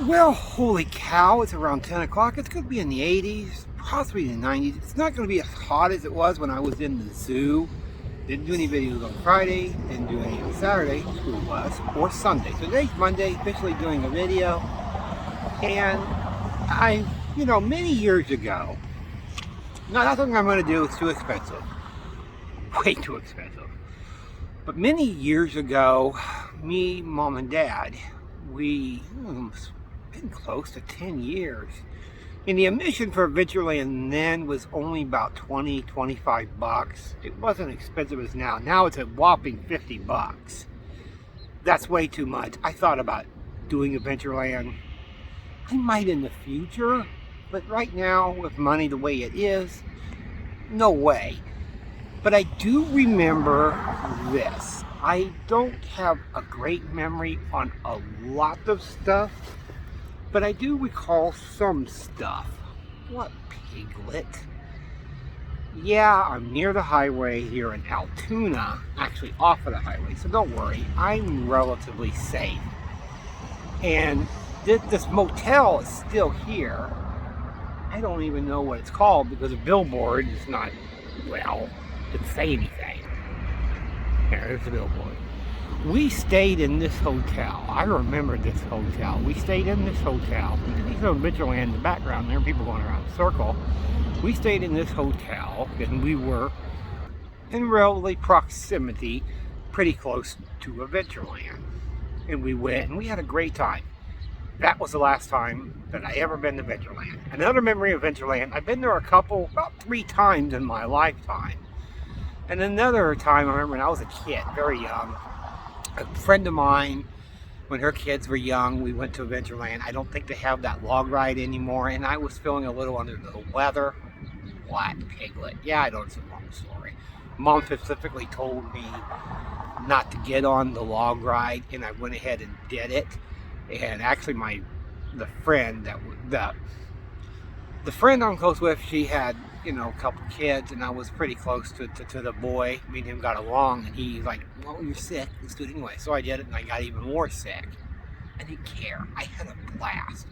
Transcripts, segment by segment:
Well, holy cow, it's around 10 o'clock. It's going to be in the 80s, possibly in the 90s. It's not going to be as hot as it was when I was in the zoo. Didn't do any videos on Friday, didn't do any on Saturday, school was, or Sunday. So today's Monday, officially doing a video. And many years ago, nothing I'm going to do is too expensive. Way too expensive. But many years ago, me, mom, and dad, it's been close to 10 years. And the admission for Adventureland then was only about 20, 25 bucks. It wasn't expensive as now. Now it's a whopping 50 bucks. That's way too much. I thought about doing Adventureland. I might in the future, but right now, with money the way it is, no way. But I do remember this. I don't have a great memory on a lot of stuff, but I do recall some stuff. What piglet? Yeah, I'm near the highway here in Altoona, actually off of the highway, so don't worry, I'm relatively safe. And this motel is still here. I don't even know what it's called because the billboard is not, didn't say anything. There's the billboard. We stayed in this hotel. I remember this hotel. We stayed in this hotel. There's no Adventureland in the background there, people going around in a circle. We stayed in this hotel and we were in relative proximity, pretty close to Adventureland. And we went and we had a great time. That was the last time that I ever been to Adventureland. Another memory of Adventureland, I've been there about 3 times in my lifetime. And another time, I remember when I was a kid, very young, a friend of mine, when her kids were young, we went to Adventureland. I don't think they have that log ride anymore, and I was feeling a little under the weather. What, piglet? Yeah, I know it's a long story. Mom specifically told me not to get on the log ride, and I went ahead and did it. And actually, the friend I'm close with, she had, a couple kids, and I was pretty close to the boy. Me and him got along, and he's like, well, you're sick, let's do it anyway. So I did it, and I got even more sick. I didn't care. I had a blast.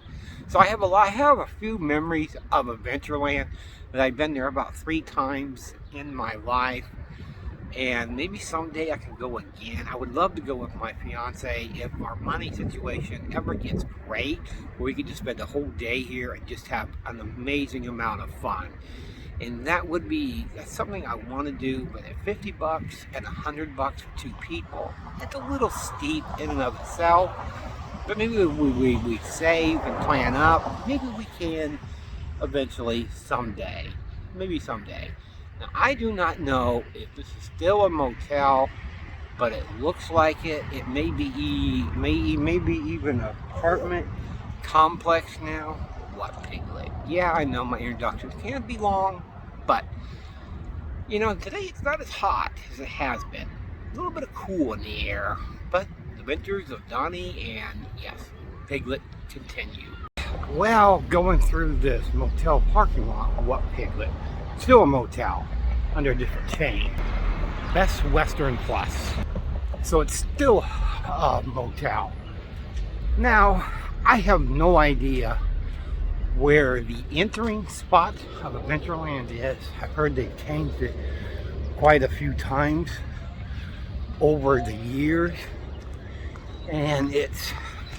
So I have a few memories of Adventureland that I've been there about 3 times in my life. And maybe someday I can go again. I would love to go with my fiance if our money situation ever gets great, where we could just spend a whole day here and just have an amazing amount of fun. And that's something I want to do, but at 50 bucks and 100 bucks for 2 people, it's a little steep in and of itself. But maybe we save and plan up. Maybe we can eventually someday. Maybe someday. Now, I do not know if this is still a motel, but it looks like it. It may be even an apartment complex now. What piglet? Yeah, I know my introductions can't be long, but today it's not as hot as it has been. A little bit of cool in the air, but the adventures of Donnie and, yes, Piglet continue. Well, going through this motel parking lot, what piglet? Still a motel under a different chain. Best Western Plus. So it's still a motel. Now, I have no idea where the entering spot of Adventureland is. I've heard they've changed it quite a few times over the years. And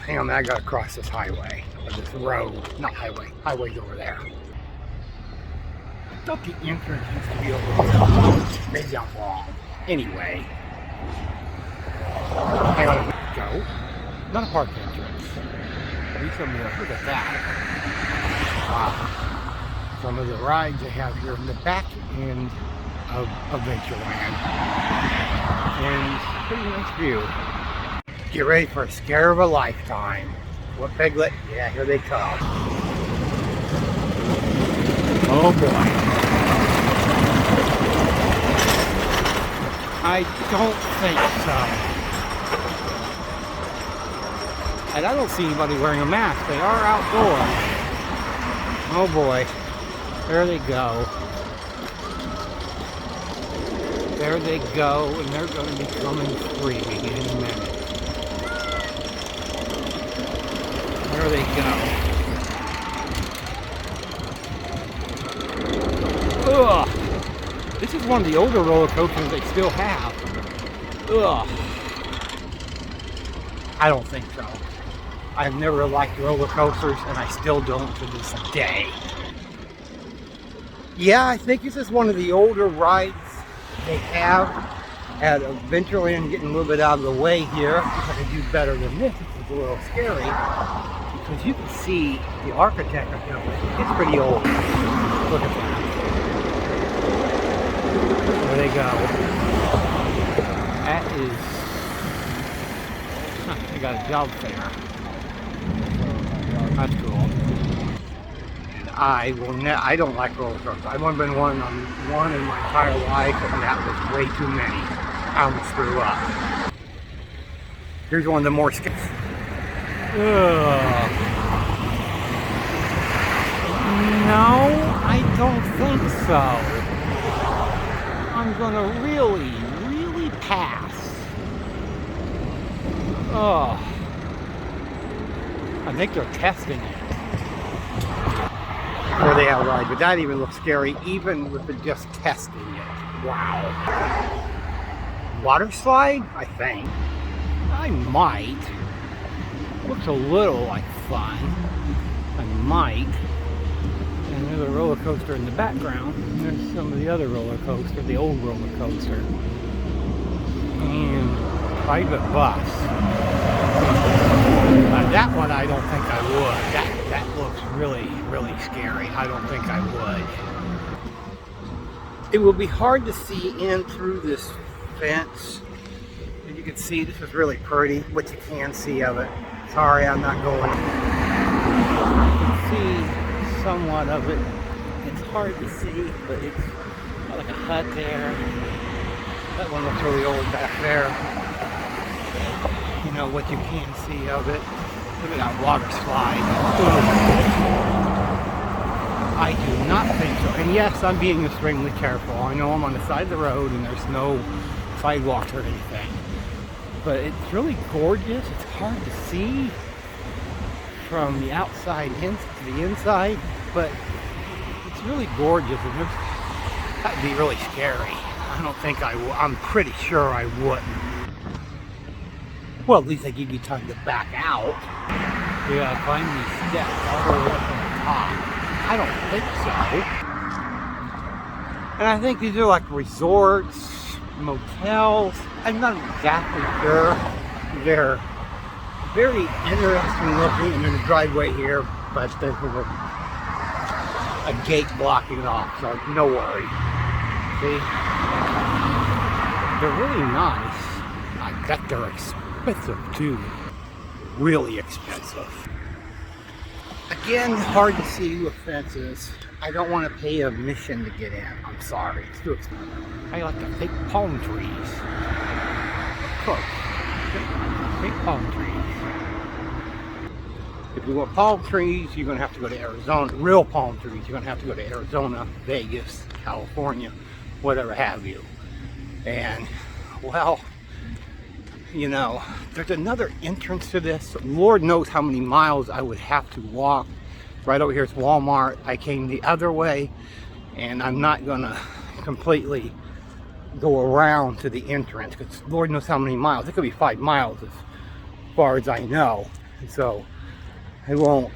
hang on, I gotta cross this highway, or this road, not highway, highway's over there. I thought the entrance used to be over there. Maybe I'm wrong. Anyway, hang on, go. Not a park entrance. Look at that. Wow. Some of the rides they have here in the back end of Adventureland. And pretty nice view. Get ready for a scare of a lifetime. What piglet? Yeah, here they come. Oh boy. I don't think so. And I don't see anybody wearing a mask. They are outdoors. Oh boy. There they go. There they go, and they're going to be coming free in a minute. There There they go. Ugh. This is one of the older roller coasters they still have. Ugh. I don't think so. I've never liked roller coasters, and I still don't to this day. Yeah, I think this is one of the older rides they have at Adventureland. Getting a little bit out of the way here. If I could do better than this, it's a little scary because you can see the architecture. It's pretty old. Look at that. There they go. That is. They got a job fair. That's cool. I don't like roller coasters. I've only been on one in my entire life, and that was way too many. I almost threw up. Here's one of the more scary. No, I don't think so. I'm gonna really pass. I think they're testing it. Or they have a ride, but that even looks scary, even with it just testing it. Wow. Water slide? I think. I might. Looks a little like fun. I might. And there's a roller coaster in the background. And there's some of the other roller coaster, the old roller coaster. And private bus. That one I don't think I would. That looks really scary. I don't think I would. It will be hard to see in through this fence. And you can see this is really pretty, what you can see of it. Sorry, I'm not going. You can see somewhat of it. It's hard to see, but it's got like a hut there. That one looks really old back there. You know what you can see of it. Look at that water slide. I do not think so. And yes, I'm being extremely careful. I know I'm on the side of the road and there's no sidewalks or anything. But it's really gorgeous. It's hard to see from the outside to the inside. But it's really gorgeous. And that'd be really scary. I don't think I will. I'm pretty sure I wouldn't. Well, at least they give you time to back out. You gotta climb these steps all the way up to the top. I don't think so. And I think these are like resorts, motels. I'm not exactly sure. They're very interesting looking. And there's a driveway here, but there's a gate blocking it off, so no worry. See? They're really nice. I bet they're expensive too. Really expensive. Again, hard to see with fences. I don't want to pay admission to get in. I'm sorry, it's too expensive. I like the fake palm trees. Close. Fake palm trees. If you want palm trees, you're going to have to go to Arizona. Real palm trees, you're going to have to go to Arizona, Vegas, California, whatever have you. And, well, you know, there's another entrance to this. Lord knows how many miles I would have to walk. Right over here is Walmart. I came the other way, and I'm not gonna completely go around to the entrance because Lord knows how many miles. It could be 5 miles as far as I know. And so I won't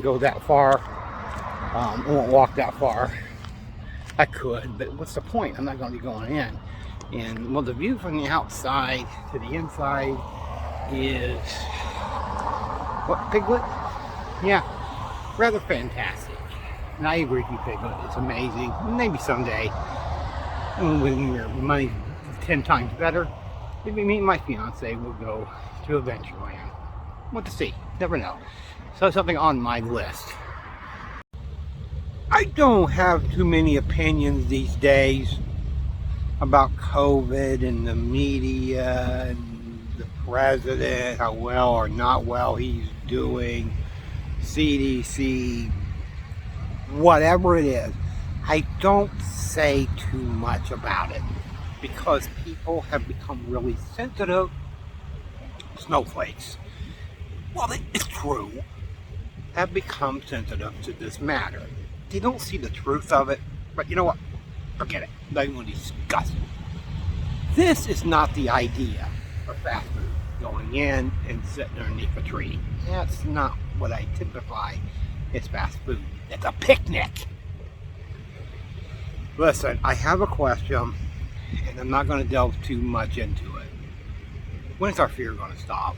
go that far. I won't walk that far. I could, but what's the point? I'm not gonna be going in. And well, the view from the outside to the inside is, what, Piglet? Yeah, rather fantastic. And I agree with you, Piglet. It's amazing. Maybe someday, when your money's 10 times better, maybe me and my fiance will go to Adventureland. What to see? Never know. So something on my list. I don't have too many opinions these days about COVID and the media and the president, how well or not well he's doing, CDC, whatever it is. I don't say too much about it because people have become really sensitive snowflakes. Well, it's true. have become sensitive to this matter. They don't see the truth of it, but you know what? Forget it. I'm not even going to discuss it. This is not the idea of fast food. Going in and sitting underneath a tree. That's not what I typify as fast food. It's a picnic. Listen, I have a question, and I'm not going to delve too much into it. When's our fear going to stop?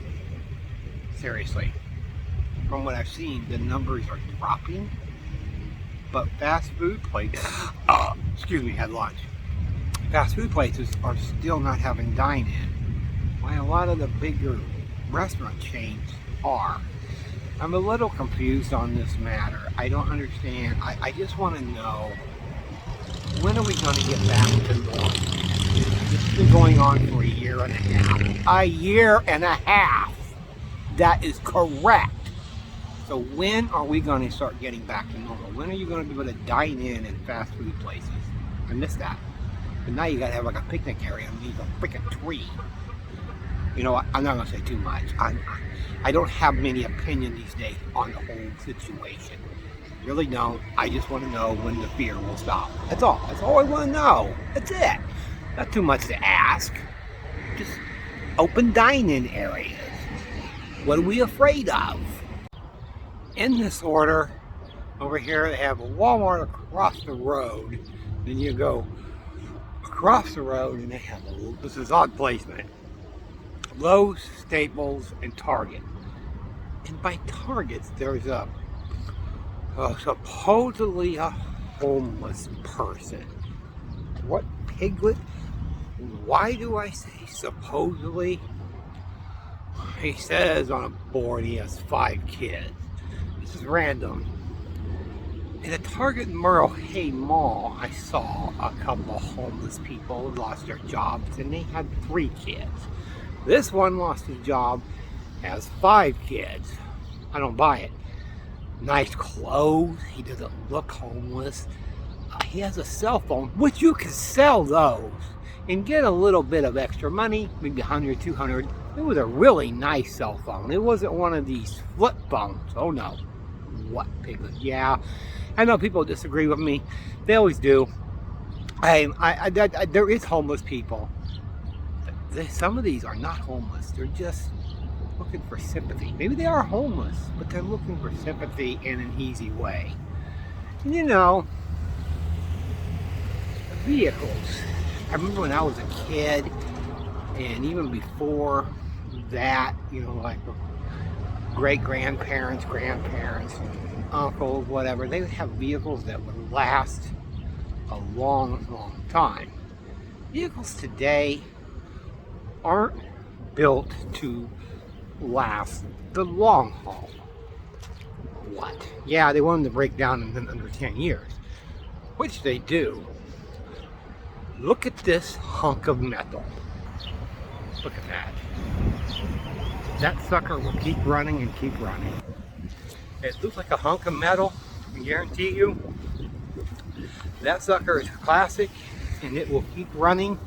Seriously. From what I've seen, the numbers are dropping, but fast food places, had lunch. Fast food places are still not having dine-in, while a lot of the bigger restaurant chains are. I'm a little confused on this matter. I don't understand. I just want to know, when are we going to get back to normal? This has been going on for a year and a half. A year and a half! That is correct. So when are we going to start getting back to normal? When are you going to be able to dine in fast food places? I missed that. But now you got to have like a picnic area underneath a freaking tree. You know what? I'm not going to say too much. I don't have many opinions these days on the whole situation. I really don't. I just want to know when the fear will stop. That's all. That's all I want to know. That's it. Not too much to ask. Just open dine-in areas. What are we afraid of? In this order, over here they have a Walmart across the road. Then you go across the road and they have this is odd placement. Lowe's, Staples, and Target. And by Targets, there's supposedly a homeless person. What piglet? Why do I say supposedly? He says on a board he has 5 kids. This is random. In a Target in Moines Mall, I saw a couple of homeless people who lost their jobs and they had 3 kids. This one lost his job, has 5 kids. I don't buy it. Nice clothes. He doesn't look homeless. He has a cell phone, which you can sell those and get a little bit of extra money, maybe 100, 200. It was a really nice cell phone. It wasn't one of these flip phones. Oh no. What piglet? Yeah, I know people disagree with me. They always do. There is homeless people. Some of these are not homeless. They're just looking for sympathy. Maybe they are homeless, but they're looking for sympathy in an easy way. And you know, vehicles. I remember when I was a kid, and even before that, you know, like great-grandparents, grandparents, uncles, whatever, they would have vehicles that would last a long, long time. Vehicles today aren't built to last the long haul. What? Yeah, they want them to break down in under 10 years, which they do. Look at this hunk of metal. Look at that. That sucker will keep running and keep running. It looks like a hunk of metal. I guarantee you, that sucker is classic, and it will keep running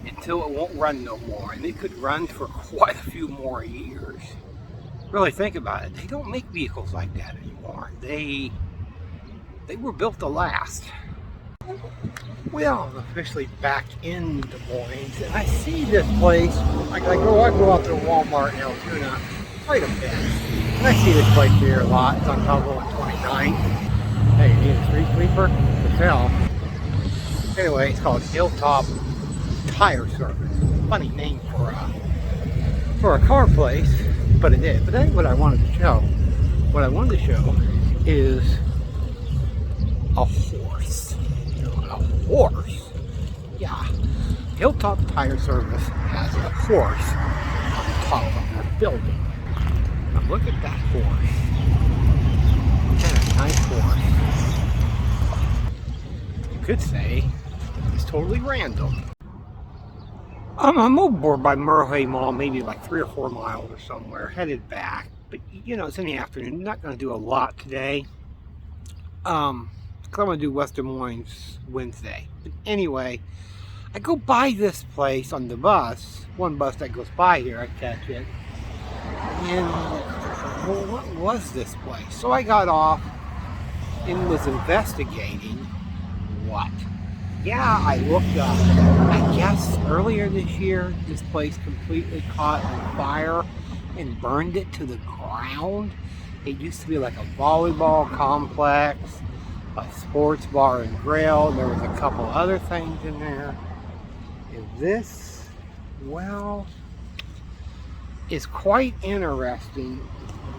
until it won't run no more. And it could run for quite a few more years. Really think about it. They don't make vehicles like that anymore. They were built to last. Well, I'm officially back in Des Moines, and I see this place. I go out to Walmart in Altoona quite a bit, and I see this place here a lot. It's on Caldwell 29. Hey, you need a street sweeper? For sale. Anyway, it's called Hilltop Tire Service. Funny name for a car place, but it is. But that ain't what I wanted to show. What I wanted to show is a horse. A horse? Yeah. Hilltop Tire Service has a horse on top of their building. Now look at that horse. What a nice horse. You could say it's totally random. I'm over by Moines Mall, maybe like 3 or 4 miles or somewhere, headed back. But you know, it's in the afternoon. I'm not going to do a lot today. I'm going to do West Des Moines Wednesday. But anyway, I go by this place on the bus. One bus that goes by here, I catch it. And well, what was this place? So I got off and was investigating. What? Yeah, I looked up. I guess earlier this year, this place completely caught on fire and burned it to the ground. It used to be like a volleyball complex, a sports bar and grill. There was a couple other things in there. And this, well, is quite interesting.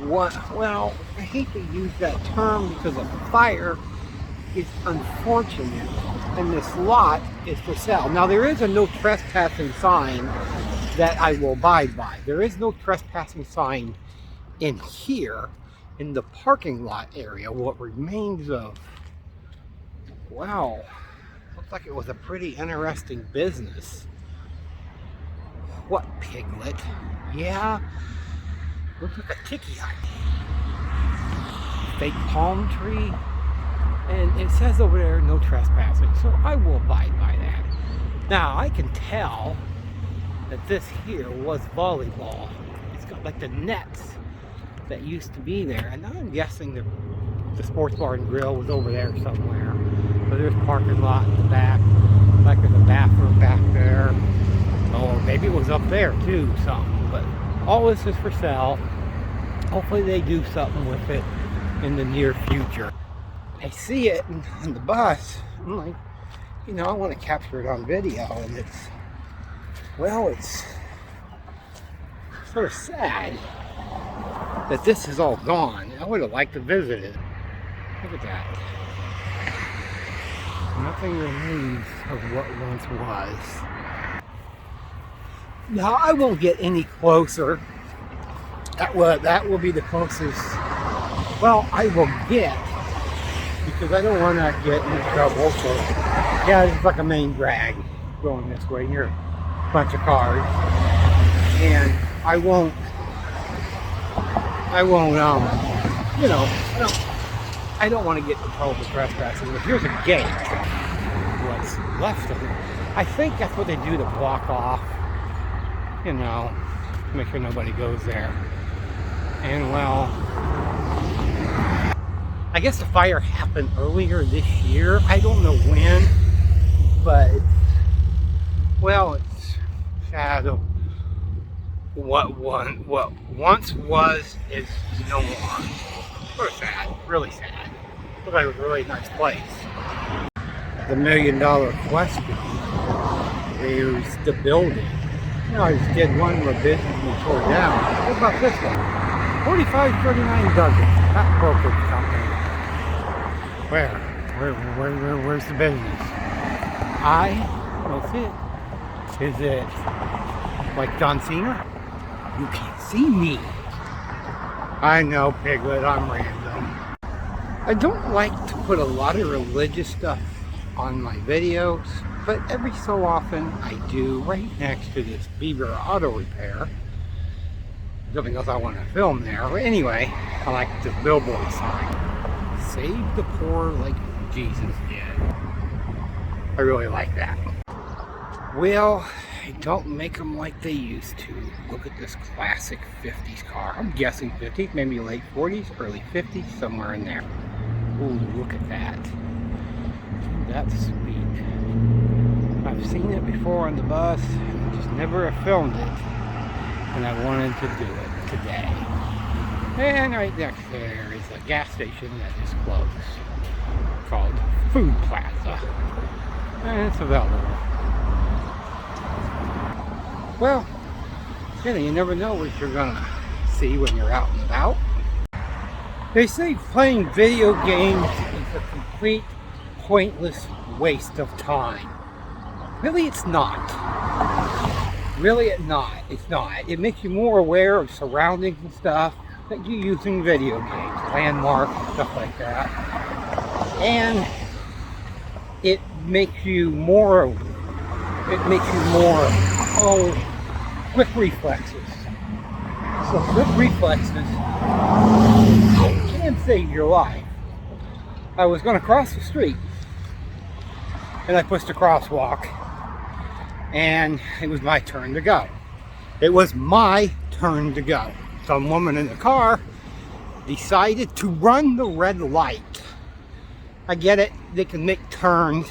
Well, I hate to use that term because a fire is unfortunate, and this lot is for sale. Now, there is a no trespassing sign that I will abide by. There is no trespassing sign in here in the parking lot area. What remains of, wow, looks like it was a pretty interesting business. What, Piglet? Yeah, looks like a tiki hut. Fake palm tree. And it says over there, no trespassing, so I will abide by that. Now, I can tell that this here was volleyball. It's got like the nets that used to be there, and I'm guessing the sports bar and grill was over there somewhere. But there's a parking lot in the back, like there's a bathroom back there. Or maybe it was up there too, something. But all this is for sale. Hopefully they do something with it in the near future. I see it on the bus. I'm like, you know, I want to capture it on video, and it's, well, it's sort of sad that this is all gone. I would have liked to visit it. Look at that. Nothing remains of what once was. Now, I won't get any closer. That will be the closest, well, I will get, because I don't want to get in trouble. So yeah, it's like a main drag going this way. Here, a bunch of cars, and I won't, you know, I don't want to get in trouble for trespassing. But here's a gate. What's left of it? I think that's what they do to block off, you know, to make sure nobody goes there. And well, I guess the fire happened earlier this year. I don't know when, but well, it's sad. What once was is no more. Sort of sad, really sad. Looked like it was a really nice place. The $1 million question is the building. You know, I just did one where business was tore down. What about this one? 4539 Douglas, that brokerage company. Where's the business? I don't see it. Is it like John Cena? You can't see me. I know, Piglet, I'm random. I don't like to put a lot of religious stuff on my videos, but every so often I do, right next to this Beaver Auto Repair. Something else I want to film there. But anyway, I like this billboard sign. Save the poor like Jesus did. I really like that. Well, don't make them like they used to. Look at this classic 50s car. I'm guessing 50s, maybe late 40s, early 50s, somewhere in there. Ooh, look at that. That's sweet. I've seen it before on the bus, just never have filmed it. And I wanted to do it today. And right next there is a gas station that is closed, called Food Plaza. And it's available. Well, you never know what you're gonna see when you're out and about. They say playing video games is a complete pointless waste of time. Really, it's not. Really, it's not. It makes you more aware of surroundings and stuff that you use in video games, landmarks, stuff like that. And it makes you more, quick reflexes. So quick reflexes can save your life. I was going to cross the street, and I pushed a crosswalk, and it was my turn to go. It was my turn to go. Some woman in the car decided to run the red light. I get it, they can make turns,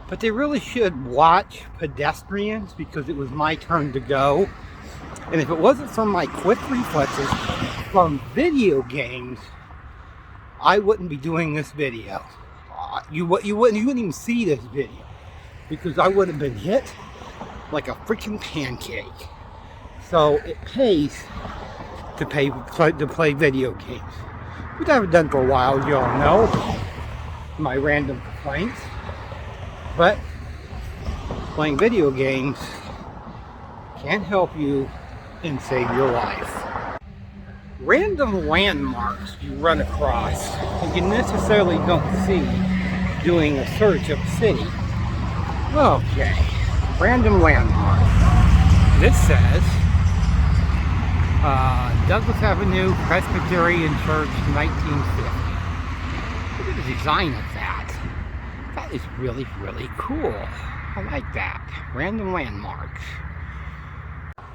but they really should watch pedestrians because it was my turn to go. And if it wasn't for my quick reflexes from video games, I wouldn't be doing this video. You wouldn't even see this video because I would have been hit like a freaking pancake. So it pays to play video games, which I haven't done for a while, as you all know. My random complaints, but playing video games can help you and save your life. Random landmarks you run across and you necessarily don't see doing a search of the city. Okay, random landmark. This says Douglas Avenue Presbyterian Church, 1950. Look at the design of that. That is really, really cool. I like that. Random landmarks.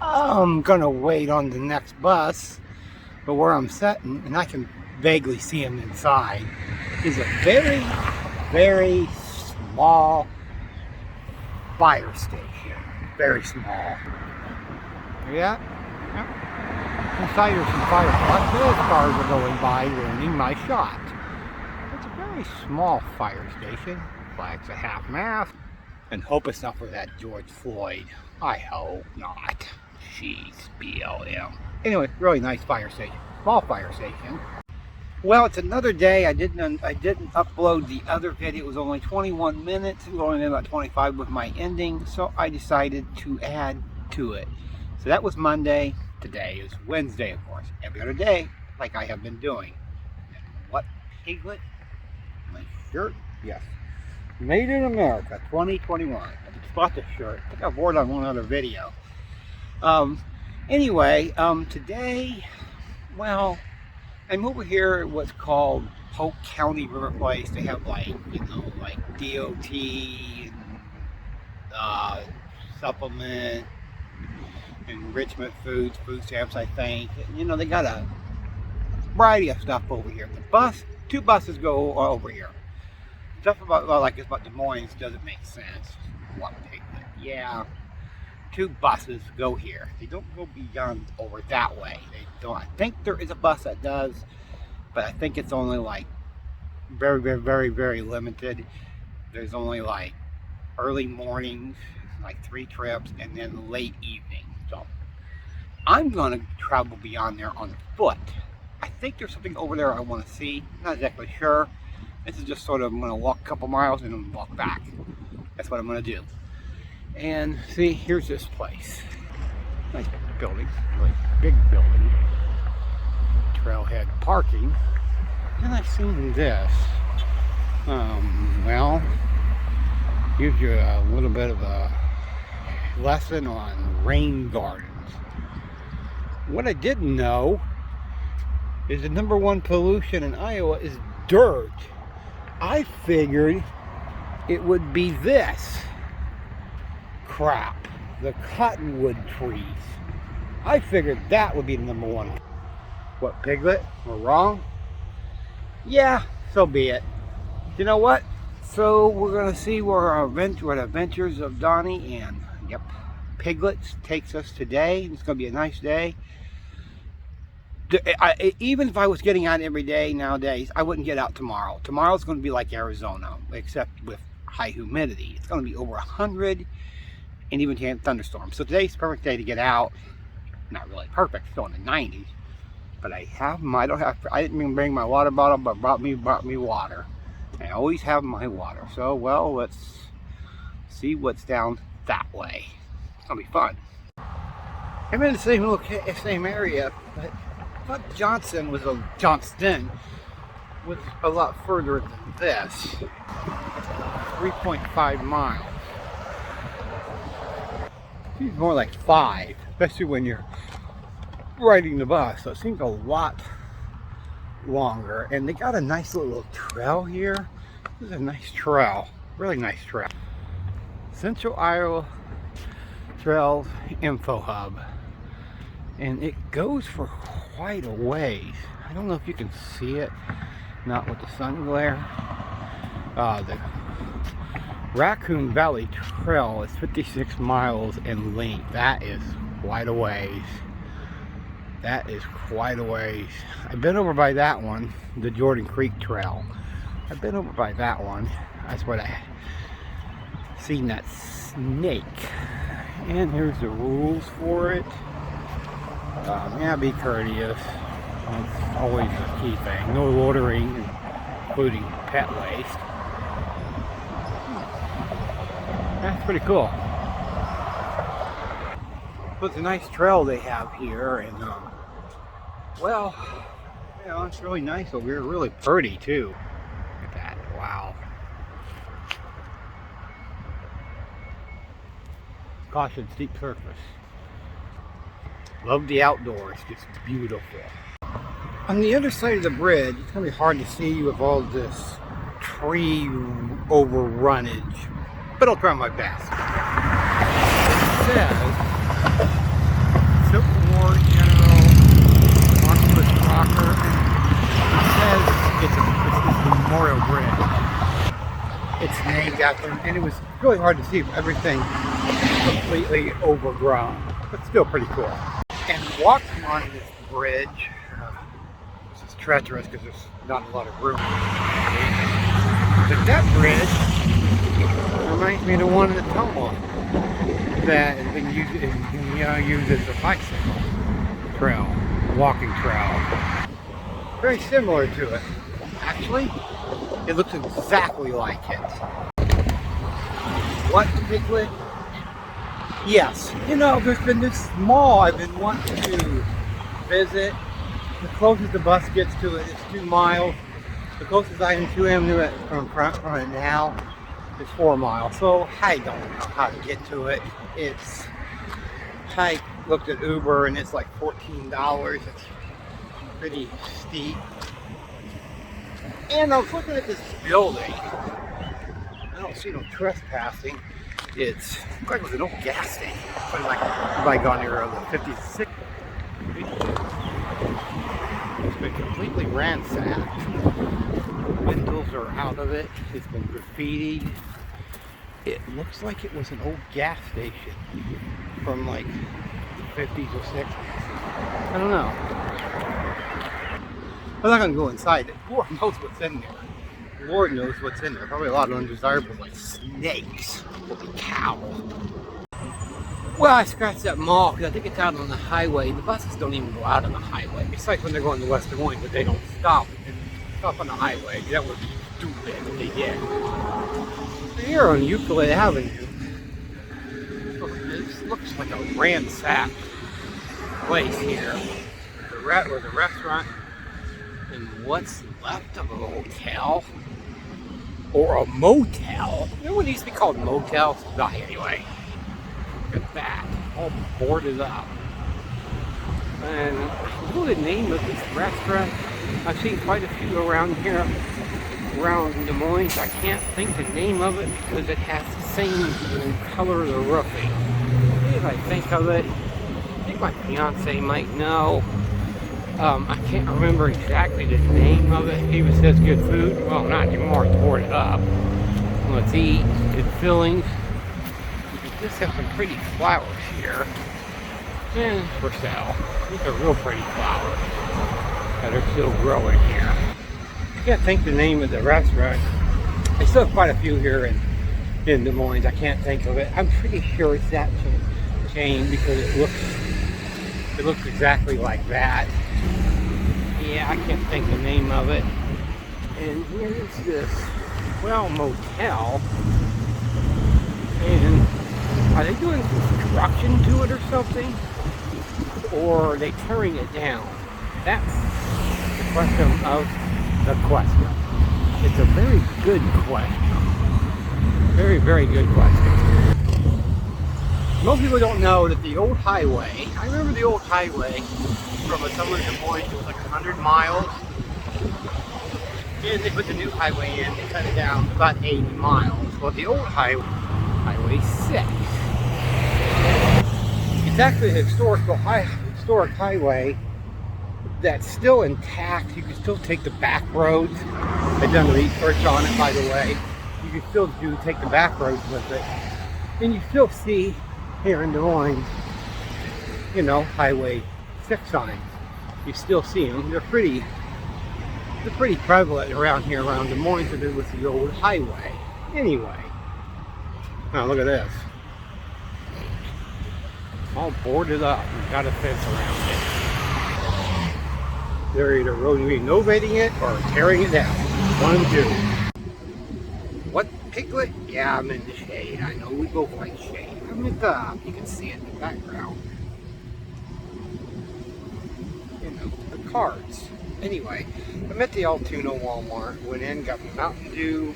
I'm gonna wait on the next bus, but where I'm sitting, and I can vaguely see him inside, is a very, very small fire station. Very small. Yeah. Inside there's some fire trucks. Those cars are going by ruining my shot. It's a very small fire station. Flags at half mast. And hope it's not for that George Floyd. I hope not. Jeez, BLM. Anyway, really nice fire station. Small fire station. Well, it's another day. I didn't upload the other video. It was only 21 minutes. It was only about 25 with my ending. So I decided to add to it. So that was Monday. Today is Wednesday, of course. Every other day, like I have been doing. And what piglet? My shirt? Yes. Made in America, 2021. I just bought this shirt. I think I wore it on one other video. Anyway, today, well, I'm over here at what's called Polk County River Place. They have like, you know, like DOT and supplement, enrichment foods, food stamps, I think. You know, they got a variety of stuff over here. Two buses go over here. Stuff about Des Moines doesn't make sense. One piglet. Yeah. Two buses go here. They don't go beyond over that way. They don't. I think there is a bus that does, but I think it's only like very, very, very, very limited. There's only like early mornings, like 3 trips, and then late evening. So I'm gonna travel beyond there on foot. I think there's something over there I want to see. Not exactly sure. This is just sort of, I'm gonna walk a couple miles and then walk back. That's what I'm gonna do. And see, here's this place. Nice building, really big building. Trailhead parking. And I've seen this. Well, gives you a little bit of a lesson on rain gardens. What I didn't know is the #1 pollution in Iowa is dirt. I figured it would be this crap, the cottonwood trees. I figured that would be the #1. What, piglet? We're wrong? Yeah, so be it. You know what? So we're gonna see where the adventures of Donnie and Piglets takes us today. It's gonna be a nice day. Even if I was getting out every day nowadays, I wouldn't get out tomorrow. Tomorrow's going to be like Arizona, except with high humidity. It's going to be over 100 and even thunderstorms. So today's the perfect day to get out. Not really perfect, still in the 90s. But I didn't bring my water bottle, but brought me water. I always have my water. So, well, let's see what's down that way. It's going to be fun. I'm in the same area, but I thought Johnston was a lot further than this. 3.5 miles. Seems more like 5, especially when you're riding the bus. So it seems a lot longer. And they got a nice little trail here. This is a nice trail. Really nice trail. Central Iowa Trails Info Hub. And it goes for quite a ways. I don't know if you can see it, not with the sun glare. The Raccoon Valley Trail is 56 miles in length. That is quite a ways. That is quite a ways. I've been over by that one, the Jordan Creek Trail. I've been over by that one. That's what I seen that snake. And here's the rules for it. Yeah, be courteous. That's always the key thing. No loitering, including pet waste. That's pretty cool. So it's a nice trail they have here, and well, you know, it's really nice over here. Really pretty too. Look at that! Wow. Caution, steep surface. Love the outdoors. It's beautiful. On the other side of the bridge, it's gonna be hard to see with all this tree overrunnage, but I'll try my best. It says Civil War General Marcus Crocker. It says it's a memorial bridge. It's named after him, and it was really hard to see everything completely overgrown, but still pretty cool. And walking on this bridge, this is treacherous because there's not a lot of room. But that bridge reminds me of the one in the Tumble that has been used as a bicycle trail, walking trail. Very similar to it. Actually, it looks exactly like it. What particularly? Yes. You know, there's been this mall I've been wanting to visit. The closest the bus gets to it is 2 miles. The closest I am to it from it now is 4 miles. So I don't know how to get to it. I looked at Uber and it's like $14. It's pretty steep. And I was looking at this building. I don't see no trespassing. It's like it was an old gas station. But like I've gone here on the 56. It's been completely ransacked. Windows are out of it. It's been graffitied. It looks like it was an old gas station from like the 50s or 60s. I don't know. I'm not gonna go inside it. Lord knows what's in there. Lord knows what's in there. Probably a lot of undesirables like snakes. Holy cow. Well, I scratched that mall because I think it's out on the highway. The buses don't even go out on the highway. It's like when they're going to West Des Moines, but they don't stop. They stop on the highway. That would be stupid if they did. Here on Euclid Avenue, this looks like a ransacked place here. Or the restaurant, and what's left of a hotel or a motel. You know what used to be called motels? Not anyway. Look at that, all boarded up. And I know the name of this restaurant. I've seen quite a few around here, around Des Moines. I can't think the name of it because it has the same color of the roofing. If I think of it, I think my fiance might know. I can't remember exactly the name of it. He even says good food. Well, not anymore. It's boarded up. Let's eat. Good fillings. We just have some pretty flowers here. And for sale. These are real pretty flowers that are still growing here. I can't think the name of the restaurant. There's still quite a few here in Des Moines. I can't think of it. I'm pretty sure it's that chain because it looks exactly like that. Yeah, I can't think the name of it. And here is this, well, motel. And are they doing construction to it or something? Or are they tearing it down? That's the question of the question. It's a very good question. Very, very good question. Most people don't know that the old highway, I remember the old highway from somewhere in Des Moines, it was like 100 miles. And they put the new highway in, they cut it down to about 80 miles. Well, the old highway, Highway 6, it's actually a historic highway that's still intact. You can still take the back roads. I've done research on it, by the way. You can still take the back roads with it. And you still see here in Des Moines, you know, Highway 6 signs. You still see them. They're pretty prevalent around here, around Des Moines, than it was the old highway. Anyway, now look at this. All boarded up and got a fence around it. They're either renovating it or tearing it down. One of the two. What, Piglet? Yeah, I'm in the shade. I know we both like shade. I'm at the, you can see it in the background. You know, the cards. Anyway, I'm at the Altoona Walmart. Went in, got my Mountain Dew.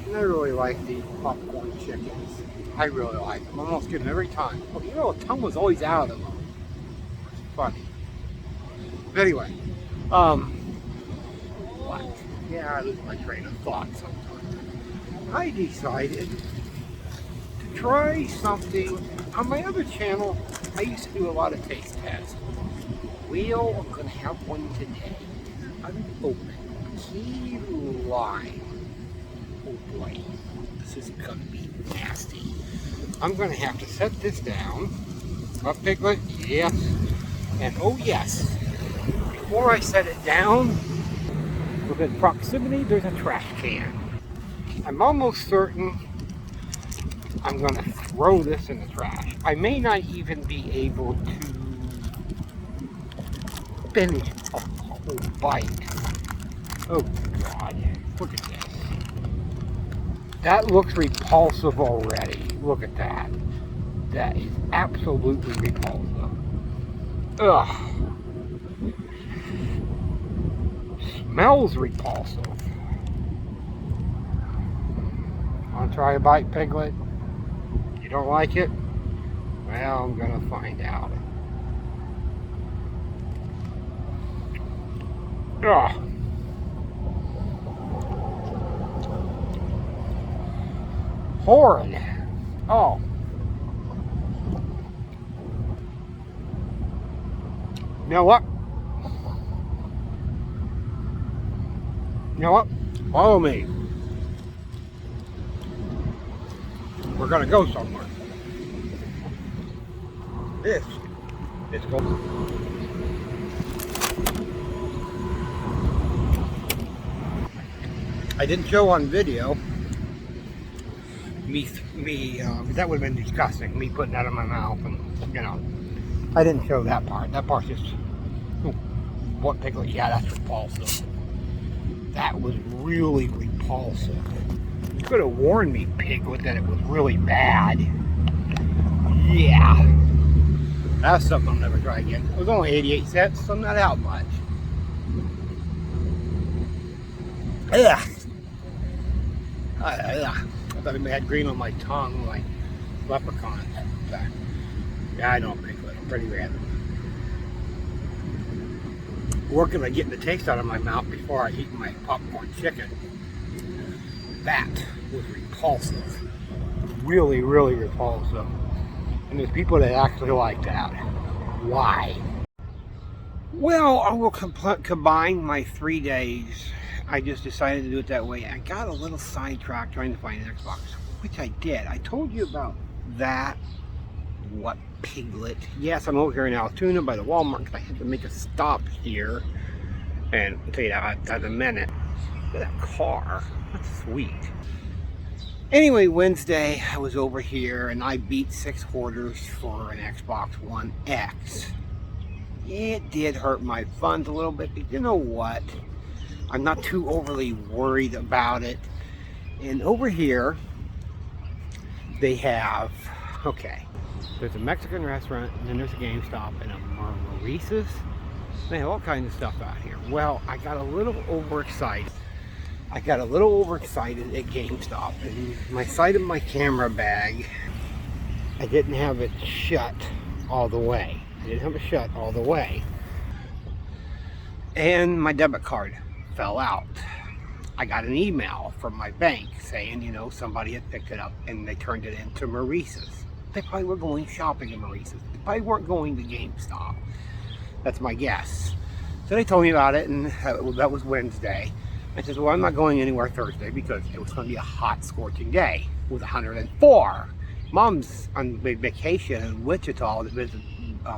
And I really like the popcorn chickens. I really like them. I almost get them every time. Oh, you know, a tongue was always out of them. It's funny. But anyway, what? Yeah, I lose my train of thought sometimes. I decided to try something. On my other channel, I used to do a lot of taste tests. We're going to have one today. Unopened key lime. Oh boy, this is going to be nasty. I'm going to have to set this down. Up, Piglet? Yes. And oh yes, before I set it down, within proximity, there's a trash can. I'm almost certain I'm going to throw this in the trash. I may not even be able to finish a whole bite. Oh God, look at this. That looks repulsive already. Look at that. That is absolutely repulsive. Ugh. Smells repulsive. Want to try a bite, Piglet? You don't like it? Well, I'm gonna find out. Ugh. Horrid. Oh. You know what? You know what? Follow me. We're gonna go somewhere. This is going. I didn't show on video that would have been disgusting, me putting that in my mouth, and you know, I didn't show that part. That part's just, oh, what, Piglet? Yeah, that's repulsive. That was really repulsive. You could have warned me, Piglet, that it was really bad. Yeah. That's something I'll never try again. It was only 88 cents, so I'm not out much. Ugh. I thought I had green on my tongue like leprechaun. Yeah, I know, Piglet. I'm pretty random. Working on getting the taste out of my mouth before I eat my popcorn chicken. That was repulsive. Really, really repulsive. And there's people that actually like that. Why? Well, I will combine my 3 days. I just decided to do it that way. I got a little sidetracked trying to find an Xbox, which I did. I told you about that. What, Piglet? Yes, I'm over here in Altoona by the Walmart because I had to make a stop here. And I'll tell you that in a minute. Look at that car. That's sweet. Anyway, Wednesday I was over here and I beat 6 orders for an Xbox One X. It did hurt my funds a little bit, but you know what? I'm not too overly worried about it. And over here, they have, okay, there's a Mexican restaurant, and then there's a GameStop, and a Maurice's. They have all kinds of stuff out here. Well, I got a little overexcited. at GameStop, and my side of my camera bag, I didn't have it shut all the way. And my debit card fell out. I got an email from my bank saying, you know, somebody had picked it up and they turned it into Maurice's. They probably were going shopping at Maurice's. They probably weren't going to GameStop. That's my guess. So they told me about it, and that was Wednesday. I said, well, I'm not going anywhere Thursday because it was going to be a hot, scorching day. It was 104. Mom's on vacation in Wichita to visit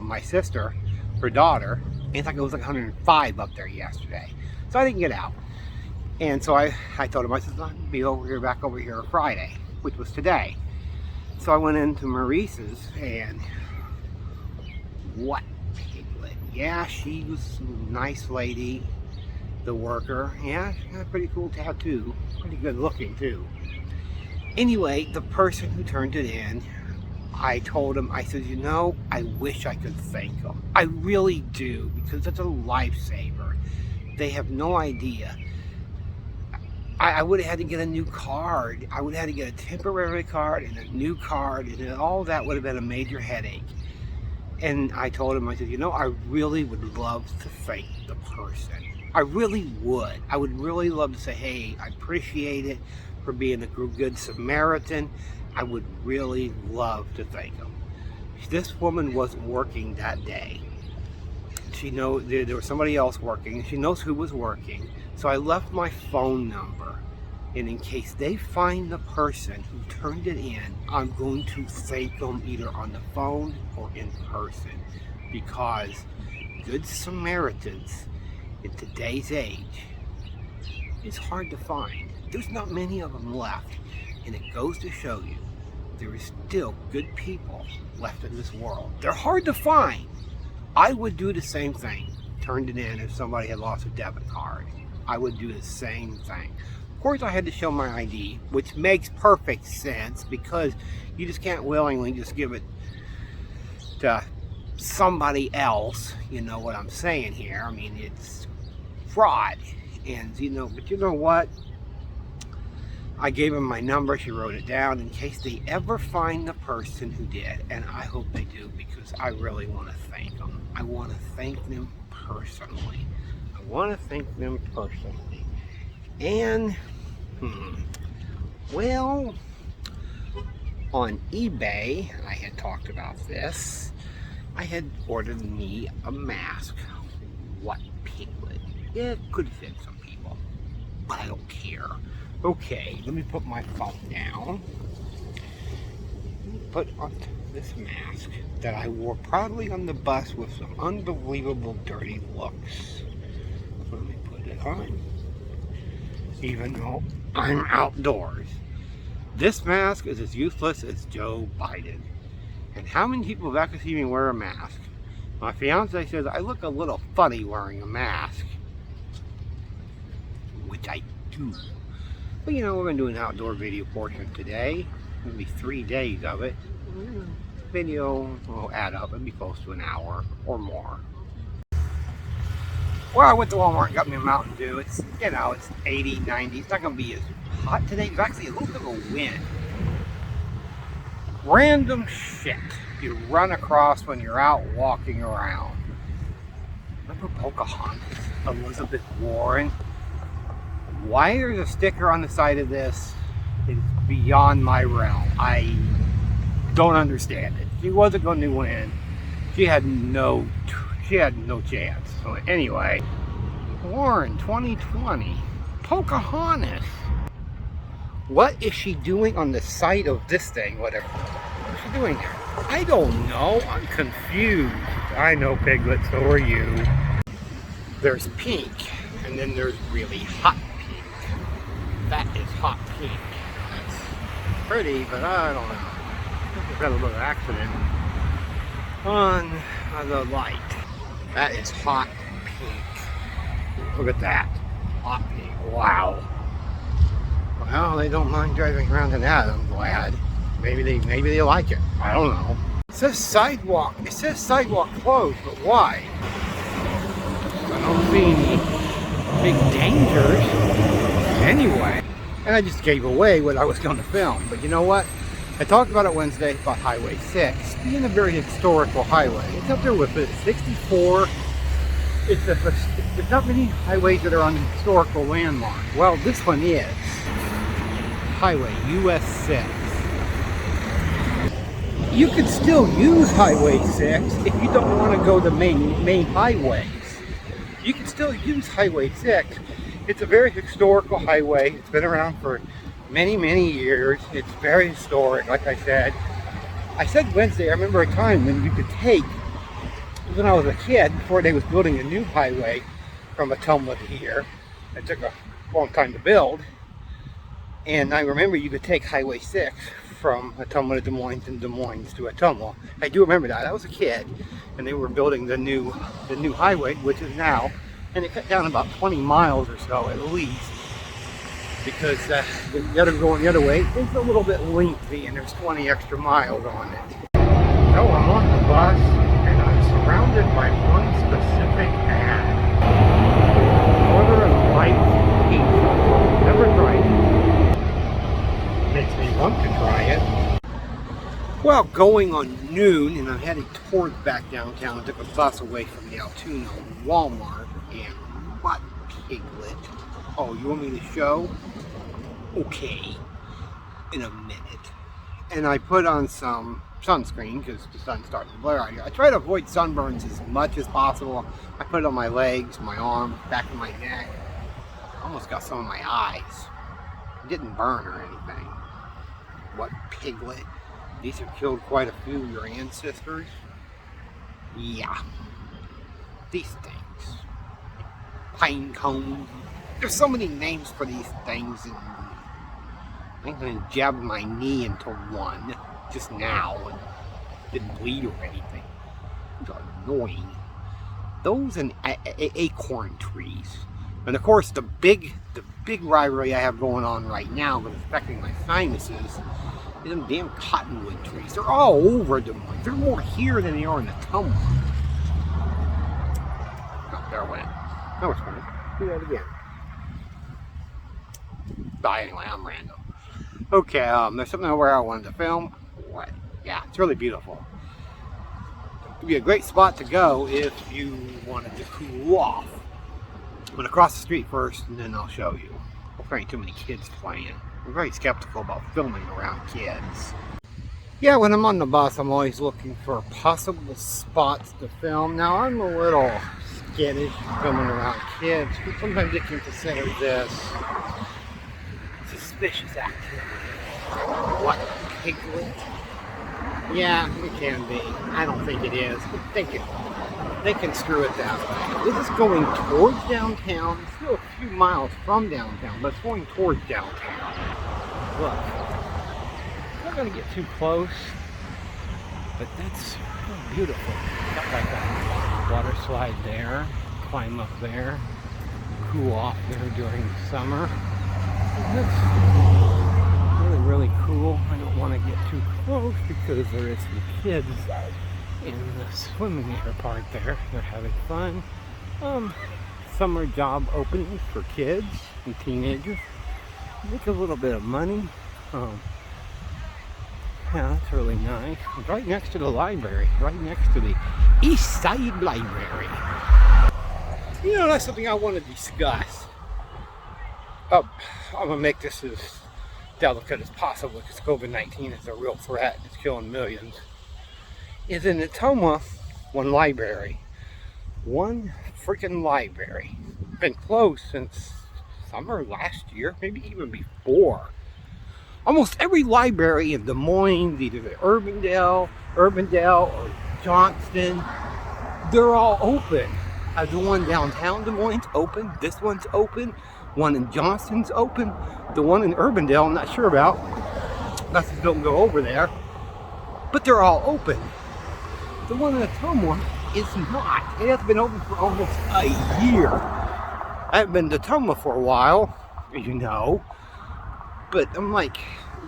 my sister, her daughter, and it was like 105 up there yesterday. So I didn't get out. And so I told him, I said, I'll be back over here Friday, which was today. So I went into Maurice's, and what piglet? Yeah, she was a nice lady, the worker. Yeah, she had a pretty cool tattoo. Pretty good looking, too. Anyway, the person who turned it in, I told him, I said, you know, I wish I could thank them. I really do, because it's a lifesaver. They have no idea. I would have had to get a new card. I would have had to get a temporary card and a new card, and all that would have been a major headache. And I told him, I said, you know, I really would love to thank the person. I really would. I would really love to say, hey, I appreciate it for being a good Samaritan. I would really love to thank him. This woman wasn't working that day. She knows there was somebody else working. She knows who was working. So I left my phone number. And in case they find the person who turned it in, I'm going to thank them either on the phone or in person. Because good Samaritans in today's age is hard to find. There's not many of them left. And it goes to show you, there is still good people left in this world. They're hard to find. I would do the same thing, turned it in if somebody had lost a debit card. I would do the same thing. Of course, I had to show my ID, which makes perfect sense because you just can't willingly just give it to somebody else. You know what I'm saying here. I mean, it's fraud. And, you know, but you know what? I gave him my number. She wrote it down in case they ever find the person who did. And I hope they do because I really want to thank them. I want to thank them personally. I want to thank them personally. And, well, on eBay, I had talked about this. I had ordered me a mask. What piglet? It could fit some people, but I don't care. Okay, let me put my phone down. Put on this mask that I wore proudly on the bus with some unbelievable dirty looks. Let me put it on, even though I'm outdoors. This mask is as useless as Joe Biden. And how many people have actually seen me wear a mask? My fiance says I look a little funny wearing a mask, which I do. But you know, we're going to do an outdoor video portion today. It'll be 3 days of it. Video will add up and be close to an hour or more. Well, I went to Walmart and got me a Mountain Dew. It's, you know, it's 80, 90. It's not going to be as hot today. There's actually a little bit of a wind. Random shit you run across when you're out walking around. Remember Pocahontas, Elizabeth Warren? Why there's a sticker on the side of this is beyond my realm. I don't understand it. She wasn't going to win. She had no chance. So anyway, Warren 2020, Pocahontas. What is she doing on the side of this thing? Whatever. What's she doing there? I don't know. I'm confused. I know, Piglet. So are you. There's pink, and then there's really hot pink. That is hot pink. That's pretty, but I don't know. We've had a little accident on the light. That is hot pink. Look at that. Hot pink. Wow. Well, they don't mind driving around in that, I'm glad. Maybe they like it. I don't know. It says sidewalk. It says sidewalk closed, but why? I don't see any big dangers. Anyway. And I just gave away what I was going to film. But you know what? I talked about it Wednesday about Highway 6 being a very historical highway. It's up there with it. 64. There's not many highways that are on historical landmarks. Well, this one is. Highway US 6. You can still use Highway 6 if you don't want to go the main highways. you can still use Highway 6. It's a very historical highway. It's been around for many, many years. It's very historic, like I said. I said Wednesday, I remember a time when you could take, when I was a kid, before they was building a new highway from Ottumwa to here. It took a long time to build. And I remember you could take Highway 6 from Ottumwa to Des Moines and Des Moines to Ottumwa. I do remember that. I was a kid, and they were building the new highway, which is now, and it cut down about 20 miles or so at least, because the other going the other way is a little bit lengthy, and there's 20 extra miles on it. So I'm on the bus, and I'm surrounded by one specific ad. Northern Lights Pizza. Never tried it. Makes me want to try it. Well, going on noon, and I'm heading towards back downtown. I took a bus away from the Altoona Walmart, and what piglet? Oh, you want me to show? Okay, in a minute. And I put on some sunscreen because the sun's starting to blare out here. I try to avoid sunburns as much as possible. I put it on my legs, my arm, back of my neck. Almost got some of my eyes. It didn't burn or anything. What piglet? These have killed quite a few of your ancestors. Yeah. These things. Pine cones. There's so many names for these things, and I'm gonna jab my knee into one just now and didn't bleed or anything. Those are annoying. Those and acorn trees. And of course the big rivalry I have going on right now that's affecting my sinuses is them damn cottonwood trees. They're all over Des Moines. They're more here than they are in Ottumwa. Oh, there it went. That was funny. Do that again. But anyway, I'm random. Okay, there's something over where I wanted to film. What? Yeah, it's really beautiful. It would be a great spot to go if you wanted to cool off. I'm going to cross the street first, and then I'll show you. There ain't too many kids playing. I'm very skeptical about filming around kids. Yeah, when I'm on the bus, I'm always looking for possible spots to film. Now, I'm a little skittish filming around kids, but sometimes you can consider this suspicious activity. What, piglet? Yeah, it can be. I don't think it is, but they can screw it that way. This is going towards downtown. It's still a few miles from downtown, but it's going towards downtown. Look, I'm not going to get too close, but that's beautiful. Got like a water slide there, climb up there, cool off there during the summer. And that's really, really cool. I don't want to get too close because there is some kids in the swimming area part there. They're having fun. Summer job openings for kids and teenagers. Make a little bit of money. Yeah, that's really nice. It's right next to the library. Right next to the East Side Library. You know, that's something I want to discuss. I'm going to make this as delicate as possible because COVID-19 is a real threat. It's killing millions. Is in Ottumwa, one library. One freaking library. Been closed since summer last year, maybe even before. Almost every library in Des Moines, either Urbandale or Johnston, they're all open. The one downtown Des Moines open. This one's open. One in Johnston's open. The one in Urbandale, I'm not sure about. Buses don't go over there. But they're all open. The one in Ottumwa is not. It has been open for almost a year. I haven't been to Ottumwa for a while, as you know. But I'm like,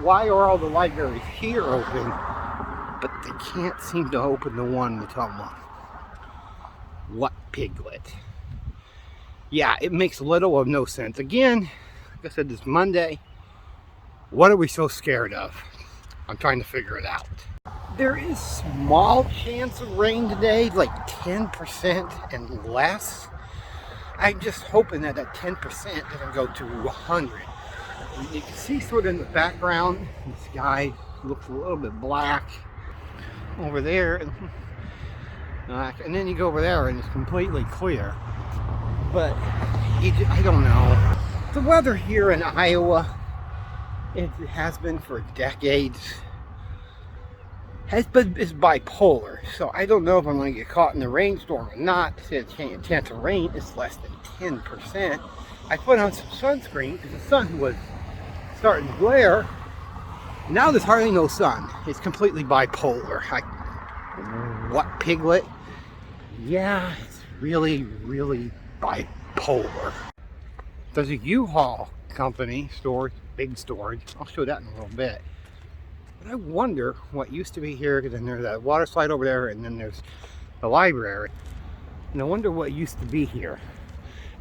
why are all the libraries here open, but they can't seem to open the one in Ottumwa? What piglet? Yeah, it makes little or no sense. Again, like I said, this Monday, what are we so scared of? I'm trying to figure it out. There is small chance of rain today, like 10% and less. I'm just hoping that 10% doesn't go to 100. You can see sort of in the background, the sky looks a little bit black over there. And then you go over there and it's completely clear. but I don't know. The weather here in Iowa, it has been for decades, is bipolar. So I don't know if I'm going to get caught in the rainstorm or not. The chance of rain is less than 10%. I put on some sunscreen because the sun was starting to glare. Now there's hardly no sun. It's completely bipolar. What, Piglet? Yeah, it's really, really bipolar. There's a U-Haul company, storage, big storage. I'll show that in a little bit. But I wonder what used to be here, because then there's that water slide over there, and then there's the library. And I wonder what used to be here.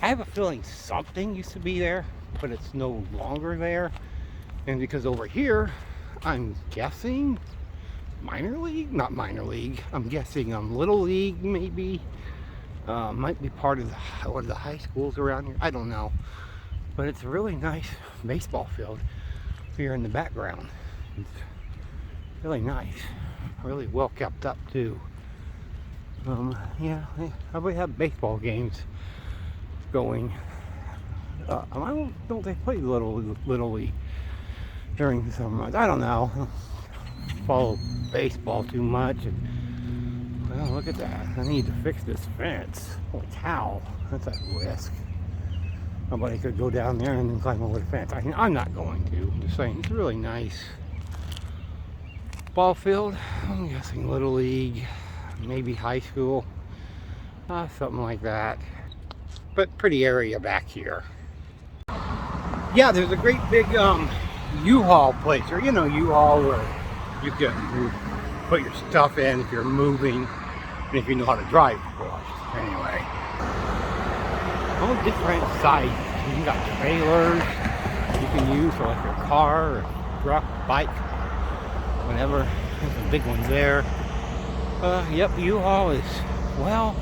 I have a feeling something used to be there, but it's no longer there. And because over here, I'm guessing minor league, not minor league. I'm guessing little league maybe. Might be part of one of the high schools around here. I don't know. But it's a really nice baseball field here in the background. It's really nice. Really well kept up too. Yeah, they probably have baseball games going. I don't they play little league during the summer months? I don't know. I don't follow baseball too much. And, well, look at that. I need to fix this fence. Holy cow, that's a risk. Somebody could go down there and then climb over the fence. I'm not going to. I'm just saying, it's really nice. Ball field, I'm guessing little league, maybe high school, something like that. But pretty area back here. Yeah, there's a great big U-Haul place, or U-Haul, where you can put your stuff in if you're moving, and if you know how to drive, of course. Anyway, all different sizes. You got trailers you can use for like your car, or truck, bike, whatever. There's some big ones there. Yep, U-Haul is, well,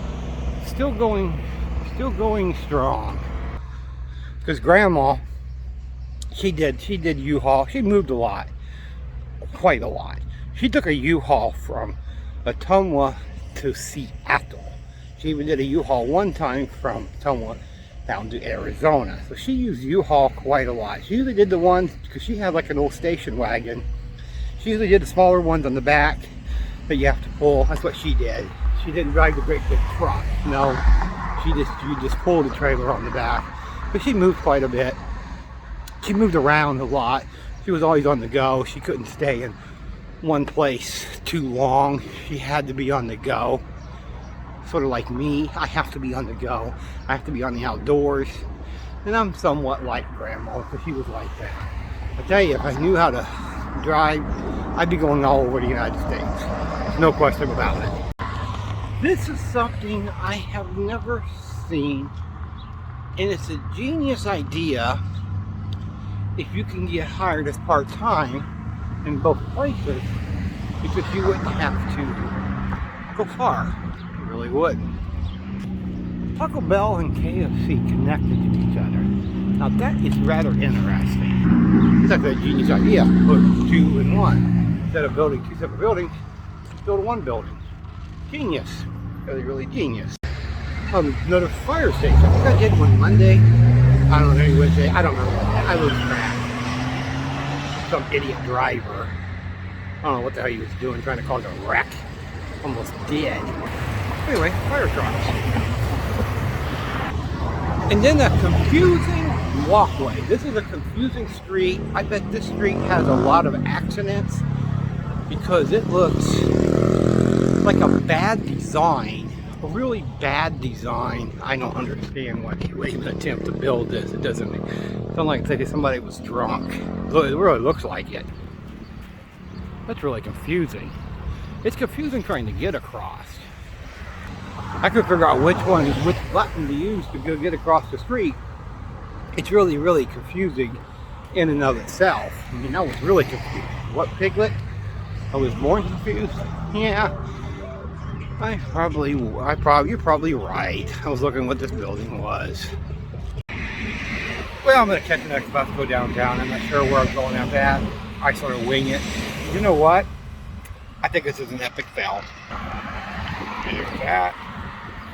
still going strong. Because Grandma, she did U-Haul. She moved a lot, quite a lot. She took a U-Haul from Ottumwa to Seattle. She even did a U-Haul one time from Ottumwa down to Arizona. So she used U-Haul quite a lot. She usually did the ones, because she had like an old station wagon. She usually did the smaller ones on the back that you have to pull. That's what she did. She didn't drive the great big truck. No, she just pulled the trailer on the back. But she moved quite a bit. She moved around a lot. She was always on the go. She couldn't stay in one place too long. She had to be on the go. Sort of like me, I have to be on the go. I have to be on the outdoors. And I'm somewhat like Grandma, because she was like that. I tell you, if I knew how to drive, I'd be going all over the United States. There's no question about it. This is something I have never seen, and it's a genius idea if you can get hired as part-time in both places, because you wouldn't have to go far. You really wouldn't. Taco Bell and KFC connected to each other. Now that is rather interesting. It's like a genius idea. Put two in one. Instead of building two separate buildings, build one building. Genius. Really, really genius. Another fire station. I think I did one Monday. I don't know, maybe Wednesday. I don't know. I lose track. Some idiot driver. I don't know what the hell he was doing, trying to cause a wreck. Almost dead. Anyway, fire trucks. And then a confusing walkway. This is a confusing street. I bet this street has a lot of accidents because it looks like a bad design. A really bad design. I don't understand why they would even attempt to build this. It doesn't sound like somebody was drunk. It really looks like it. That's really confusing. It's confusing trying to get across. I could figure out which button to use to go get across the street. It's really, really confusing in and of itself. I mean, I was really confused. What, Piglet? I was more confused? Yeah. You're probably right. I was looking what this building was. Well, I'm gonna catch the next bus to go downtown. I'm not sure where I'm going at that. I sort of wing it. You know what? I think this is an epic fail. There's that.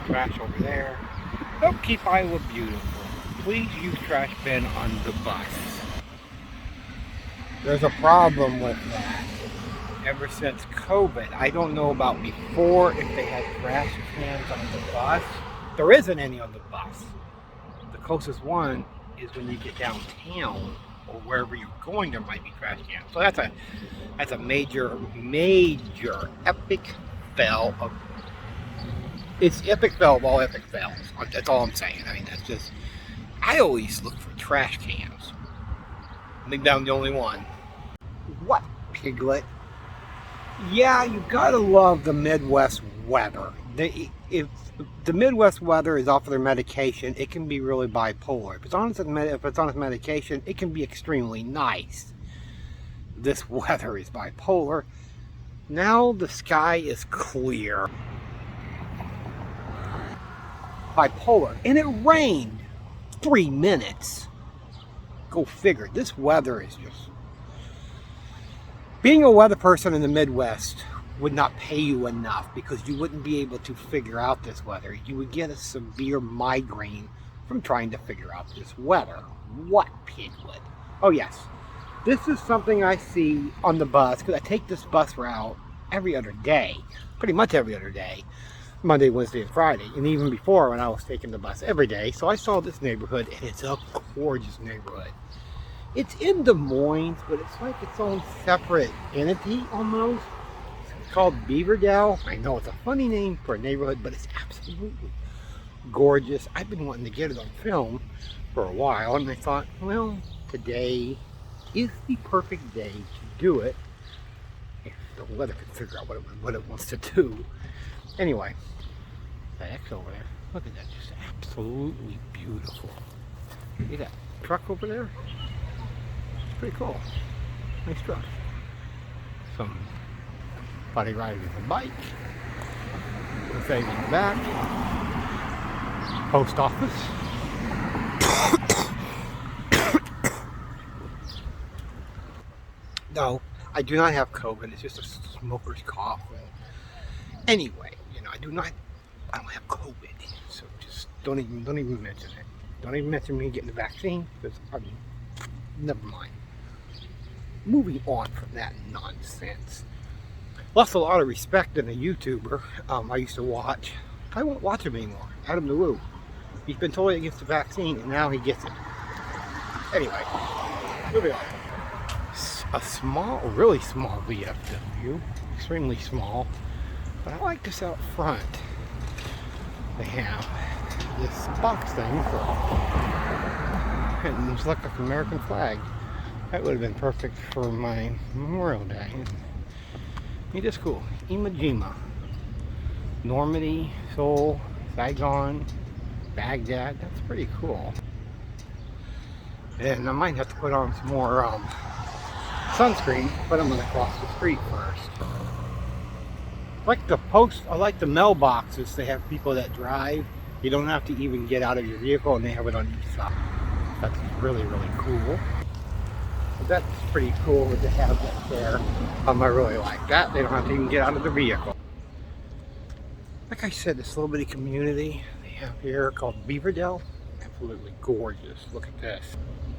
Trash over there. Help keep Iowa beautiful. Please use trash bin on the bus. There's a problem with that. Ever since COVID, I don't know about before if they had trash cans on the bus. There isn't any on the bus. The closest one is when you get downtown or wherever you're going, there might be trash cans. So that's a major epic fail of. It's epic fail of all epic fails. That's all I'm saying. I mean, that's just. I always look for trash cans. Maybe I'm the only one. What, Piglet? Yeah, you gotta love the Midwest weather. If the Midwest weather is off of their medication, it can be really bipolar. If it's on its medication, it can be extremely nice. This weather is bipolar. Now the sky is clear. Bipolar. And it rained 3 minutes. Go figure. This weather is just... Being a weather person in the Midwest would not pay you enough because you wouldn't be able to figure out this weather. You would get a severe migraine from trying to figure out this weather. What, Piglet? Oh yes, this is something I see on the bus because I take this bus route every other day, pretty much every other day, Monday, Wednesday, and Friday, and even before when I was taking the bus every day. So I saw this neighborhood, and it's a gorgeous neighborhood. It's in Des Moines, but it's like its own separate entity almost. It's called Beaverdale. I know it's a funny name for a neighborhood, but it's absolutely gorgeous. I've been wanting to get it on film for a while, and I thought, well, today is the perfect day to do it. If the weather can figure out what it wants to do. Anyway, that X over there, look at that, just absolutely beautiful. See that truck over there? Pretty cool. Nice truck. Somebody riding a bike. The thing in the back. Post office. No, I do not have COVID. It's just a smoker's cough. Anyway, you know, I don't have COVID. So just don't even mention it. Don't even mention me getting the vaccine because never mind. Moving on from that nonsense. Lost a lot of respect in a YouTuber I used to watch. I won't watch him anymore. Adam LaRue. He's been totally against the vaccine and now he gets it. Anyway, moving on. A small, really small VFW. Extremely small. But I like this out front. They have this box thing and it's like an American flag. That would have been perfect for my Memorial Day. It is cool. Iwo Jima, Normandy, Seoul, Saigon, Baghdad. That's pretty cool. And I might have to put on some more sunscreen, but I'm going to cross the street first. I like the mailboxes. They have people that drive. You don't have to even get out of your vehicle, and they have it on each side. That's really, really cool. That's pretty cool to have that there. I really like that. They don't have to even get out of the vehicle. Like I said, this little bitty community they have here called Beaverdale. Absolutely gorgeous. Look at this.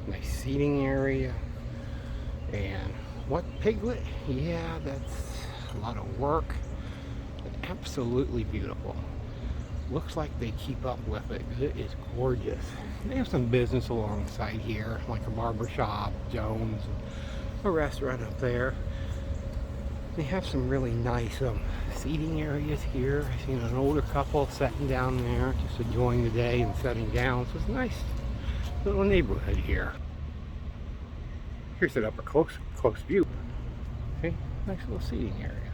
Nice seating area. And what, Piglet? Yeah, that's a lot of work. But absolutely beautiful. Looks like they keep up with it. It is gorgeous. They have some business alongside here, like a barber shop, Jones, and a restaurant up there. They have some really nice seating areas here. I've seen an older couple sitting down there, just enjoying the day and sitting down. So it's a nice little neighborhood here. Here's it up a close view. See, nice little seating area.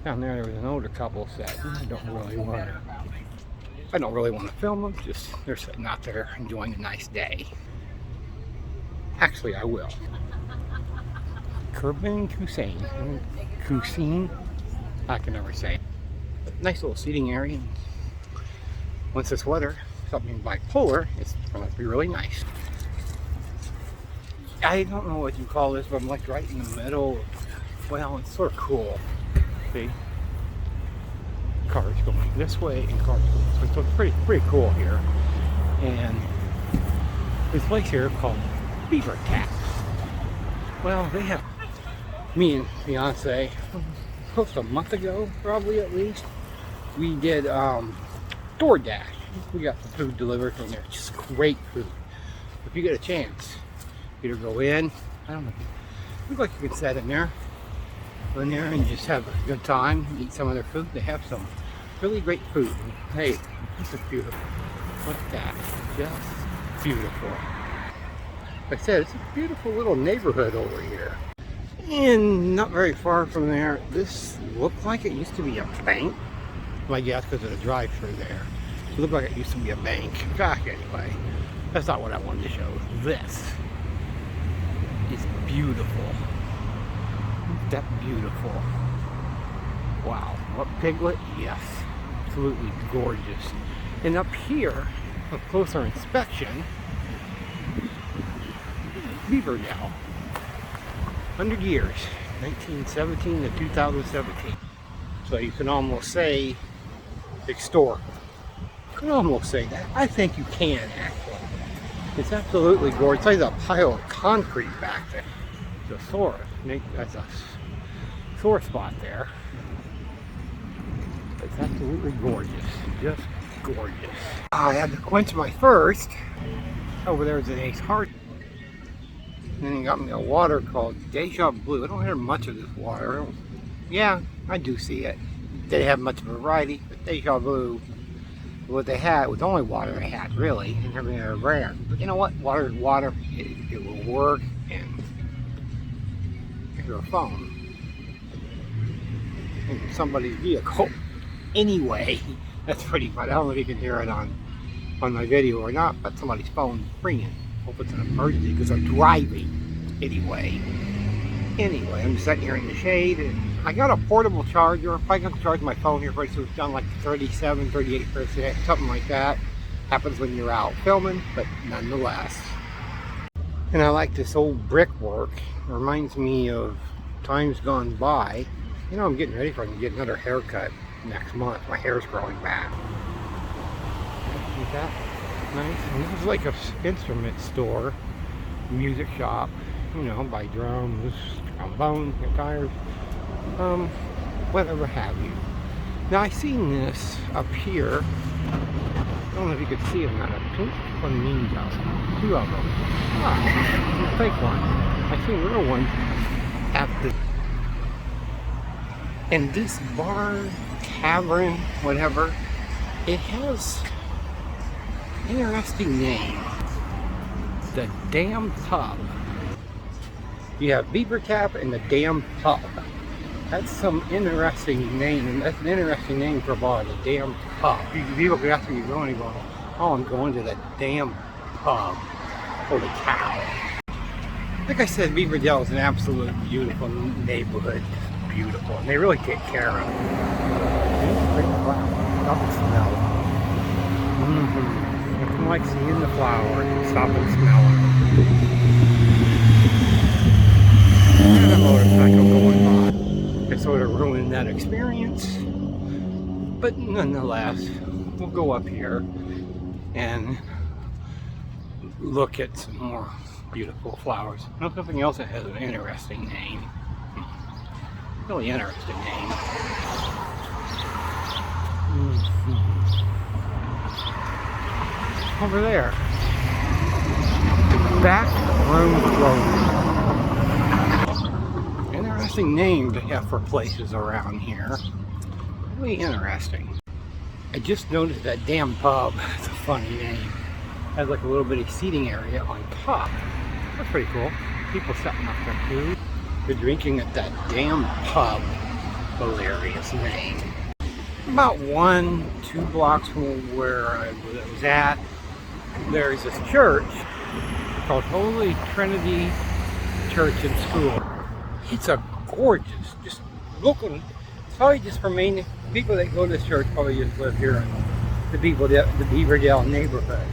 Down there was an older couple sitting. I don't really want to film them, just they're sitting out there enjoying a nice day. Actually, I will. Curbin Cuisine, I can never say. Nice little seating area. Once this weather, something bipolar, it's going to be really nice. I don't know what you call this, but I'm like right in the middle. Well, it's sort of cool. See? cars going this way and cars going this way. So it's pretty cool here. And this place here called Beaver Tap. Well, they have, me and fiance, close to a month ago, probably at least, we did DoorDash. We got the food delivered from there. Just great food. If you get a chance, either go in, I don't know, look like you can sit in there and just have a good time, eat some of their food. They have some really great food. Hey, this is beautiful. Look at that, just beautiful. Like I said, it's a beautiful little neighborhood over here. And not very far from there, this looked like it used to be a bank. My guess because of the drive-through there. It looked like it used to be a bank. Gosh, anyway, that's not what I wanted to show. This is beautiful. Isn't that beautiful? Wow. What piglet? Yes. Absolutely gorgeous. And up here, a closer inspection, Beaverdale. 100 years. 1917 to 2017. So you can almost say historical. You can almost say that. I think you can, actually. It's absolutely gorgeous. It's like a pile of concrete back there. It's a sore. That's a sore spot there. It's absolutely gorgeous. Just gorgeous. I had to quench my thirst. Over there is an Ace Hard. And then he got me a water called Deja Blue. I don't hear much of this water. Yeah, I do see it. They didn't have much of a variety, but Deja Blue, what they had was the only water they had, really, and everything they ran. But you know what? Water is water. It will work, and if you're a phone in somebody's vehicle, anyway, that's pretty fun. I don't know if you can hear it on my video or not, but somebody's phone ringing. Hope it's an emergency because they're driving. Anyway, I'm sitting here in the shade, and I got a portable charger. I'm probably going to charge my phone here pretty soon. It's down like 37, 38%, something like that. Happens when you're out filming, but nonetheless. And I like this old brickwork. It reminds me of times gone by. You know, I'm getting ready for to get another haircut next month. My hair's growing back. Is that nice? And this is like an instrument store, music shop. You know, buy drums, trombones, guitars, whatever have you. Now I seen this up here. I don't know if you could see them. A pink flamingo. 2 of them. Ah, a fake one. I seen real ones at the. And this bar, tavern, whatever, it has an interesting name. The Damn Pub. You have Beaver Tap and the Damn Pub. That's some interesting name. That's an interesting name for a bar, the Damn Pub. People can ask where you're going, oh, I'm going to the Damn Pub. Holy cow. Like I said, Beaverdale is an absolute beautiful neighborhood. Beautiful. And they really take care of it. It's pretty flower. Stop and smell it. Nothing like seeing the flowers. Stop and smell it. And a motorcycle going by. It sort of ruined that experience. But nonetheless, we'll go up here and look at some more beautiful flowers. Now something else that has an interesting name. Really interesting name. Over there. Back Room Road. Interesting name to have for places around here. Really interesting. I just noticed that Damn Pub. It's a funny name. Has like a little bitty seating area on top. That's pretty cool. People setting up their food. They're drinking at that Damn Pub. Hilarious name. About 1-2 blocks from where I was at, there's this church called Holy Trinity Church and School. It's a gorgeous, just looking. It's probably just for me. People that go to this church probably just live here in the Beaverdale neighborhood.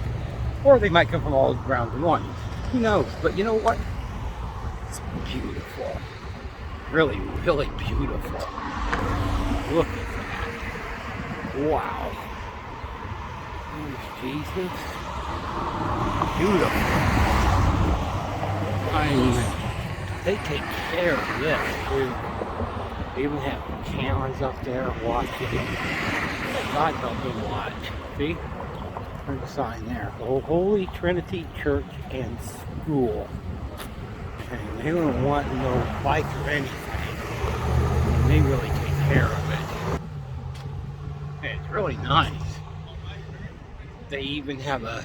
Or they might come from all around the one. Who knows? But you know what? It's beautiful. Really, really beautiful. Look at that. Wow. There's Jesus. Beautiful. I mean, they take care of this too. They even have cameras up there watching. God help them watch. See? There's a sign there. The Holy Trinity Church and School. And they don't want no bike or anything. They really take care of it. And it's really nice. They even have a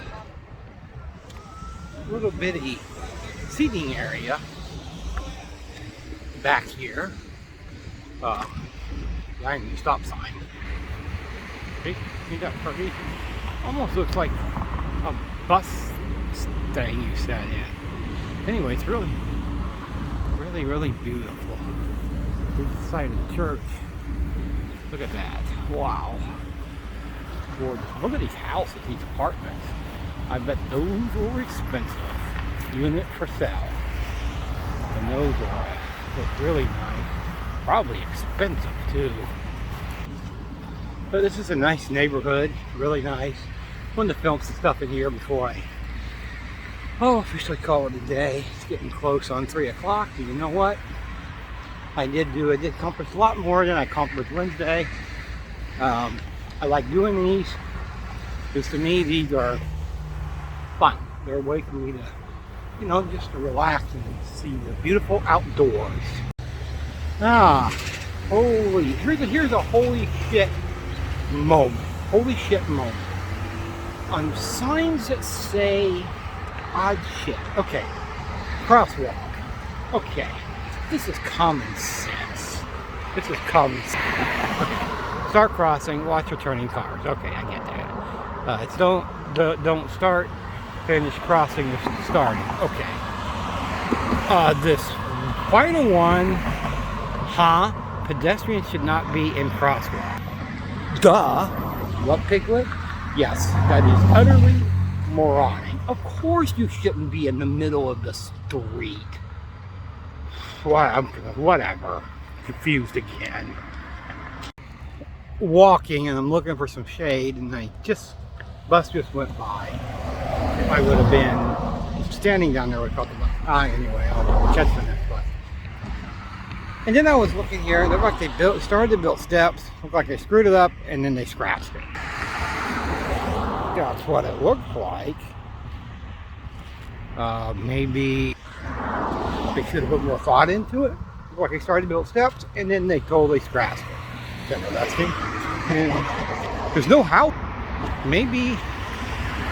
little bitty seating area back here. Behind the stop sign. See that pretty? Almost looks like a bus thing you sat in. Anyway, it's really beautiful. Inside of the church. Look at that. Wow. Gorgeous. Look at these houses, these apartments. I bet those were expensive. Unit for sale. And those look really nice. Probably expensive too. But this is a nice neighborhood. Really nice. Wanted to film some stuff in here before I officially call it a day. It's getting close on 3 o'clock. And you know what? I did accomplish a lot more than I accomplished Wednesday. I like doing these because to me these are fun. They're a way for me to, you know, just to relax and see the beautiful outdoors. Here's a holy shit moment. Holy shit moment. On signs that say odd shit. Okay. Crosswalk. Okay. This is common sense. This is common sense. Okay. Start crossing, watch returning cars. Okay, I get that. It's don't start, finish crossing, starting. Okay. This final one, pedestrians should not be in crosswalk. Duh. What, Piglet? Yes, that is utterly moronic. Of course you shouldn't be in the middle of the street. Whatever. Confused again. Walking and I'm looking for some shade and bus just went by. If I would have been standing down there, I would have felt the bus. Anyway, I'll catch the next bus. And then I was looking here, it looked like they started to build steps, looked like they screwed it up and then they scratched it. That's what it looked like. Maybe they should have put more thought into it. Looked like they started to build steps and then they totally scratched it. That's me. And there's no house. Maybe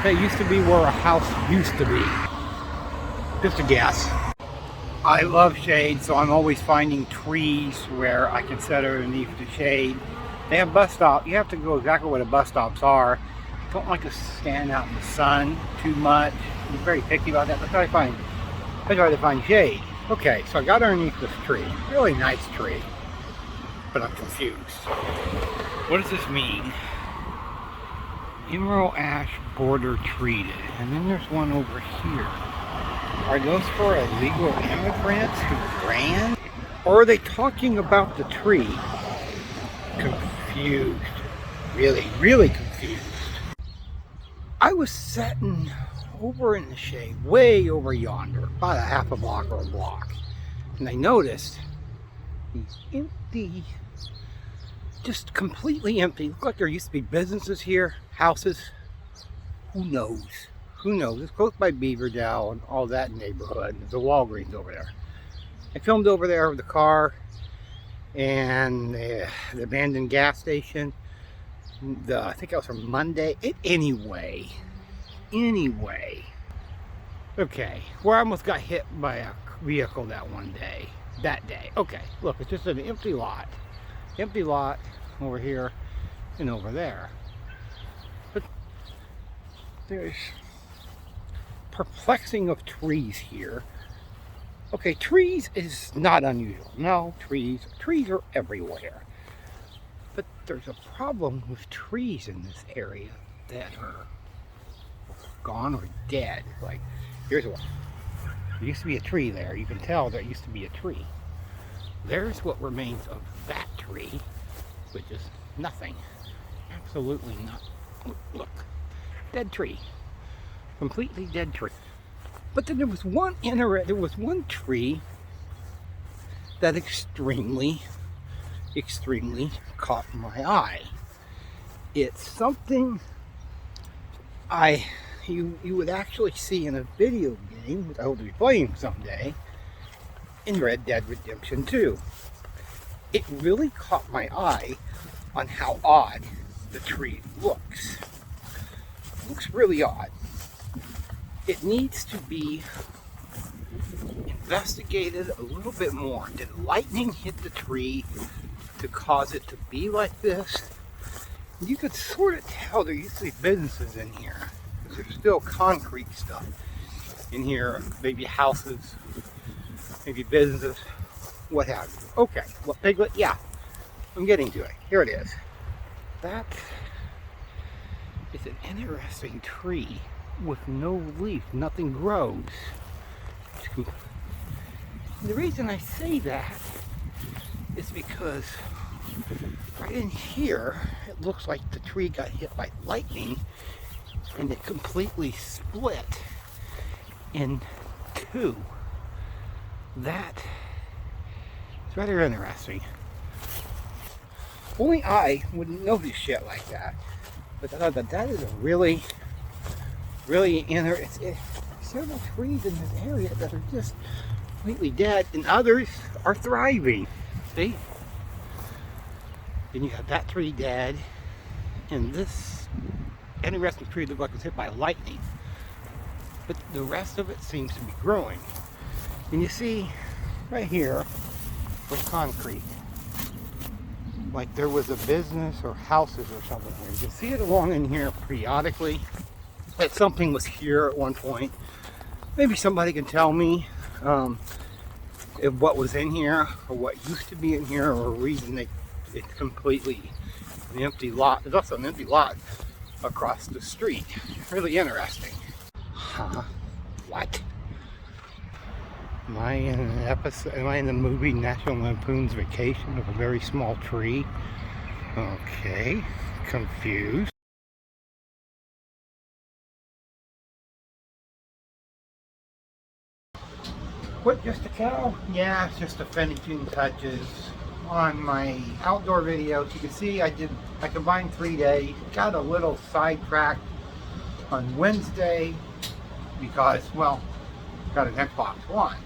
that used to be where a house used to be. Just a guess. I love shade, so I'm always finding trees where I can sit underneath the shade. They have bus stops. You have to go exactly where the bus stops are. Don't like to stand out in the sun too much. I'm very picky about that. That's how I try to find shade. Okay, so I got underneath this tree. Really nice tree. But I'm confused. What does this mean? Emerald ash border treated. And then there's one over here. Are those for illegal immigrants who ran? Or are they talking about the tree? Confused. Really confused. I was sitting over in the shade, way over yonder, about a half a block or a block. And I noticed these empty, just completely empty. Look like there used to be businesses here, houses. Who knows? Who knows? It's close by Beaverdale and all that neighborhood. There's a Walgreens over there. I filmed over there with the car and the abandoned gas station. I think that was from Monday. Anyway. Okay. Where I almost got hit by a vehicle that day. Okay. Look, it's just an empty lot. Empty lot over here and over there. But there's perplexing of trees here. Okay, trees is not unusual. No, trees are everywhere. But there's a problem with trees in this area that are gone or dead. Like, here's one. There used to be a tree there. You can tell there used to be a tree. There's what remains of that tree, which is nothing. Absolutely not. Look, dead tree. Completely dead tree. But then there was one tree that extremely caught my eye. It's something you would actually see in a video game, which I will be playing someday, in Red Dead Redemption 2. It really caught my eye on how odd the tree looks. It looks really odd. It needs to be investigated a little bit more. Did lightning hit the tree to cause it to be like this? You could sort of tell there used to be businesses in here. There's still concrete stuff in here, maybe houses, maybe businesses, what have you. Okay, well, Piglet, yeah, I'm getting to it. Here it is. That is an interesting tree with no leaf, nothing grows. The reason I say that is because right in here, it looks like the tree got hit by lightning and it completely split in two. That is rather interesting. Only I wouldn't notice shit like that. But I thought that is a really interesting. Several trees in this area that are just completely dead, and others are thriving. See? Then you have that tree dead, and this interesting tree looked like it was hit by lightning. But the rest of it seems to be growing. And you see right here with concrete, like there was a business or houses or something here. You can see it along in here periodically. That something was here at one point. Maybe somebody can tell me if what was in here or what used to be in here, or a reason it's completely an empty lot. There's also an empty lot across the street. Really interesting. Huh? What? Am I in an episode? Am I in the movie National Lampoon's Vacation with a very small tree? Okay, confused. What, just a cow? Yeah, it's just the finishing touches on my outdoor videos. You can see I combined 3 days. Got a little sidetracked on Wednesday because, well, got an Xbox One.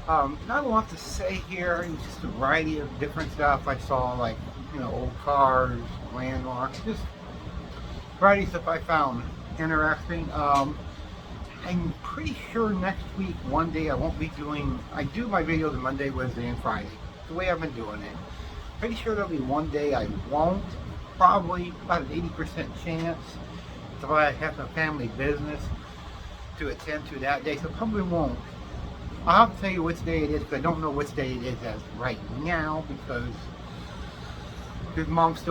Not a lot to say here. It's just a variety of different stuff I saw, like, old cars, landmarks, just variety of stuff I found interesting. I'm pretty sure next week, one day, I won't be doing, I do my videos on Monday, Wednesday, and Friday. The way I've been doing it. Pretty sure there'll be one day I won't. Probably about an 80% chance. If I have a family business to attend to that day, so probably won't. I'll have to tell you which day it is, because I don't know which day it is as right now, because mom's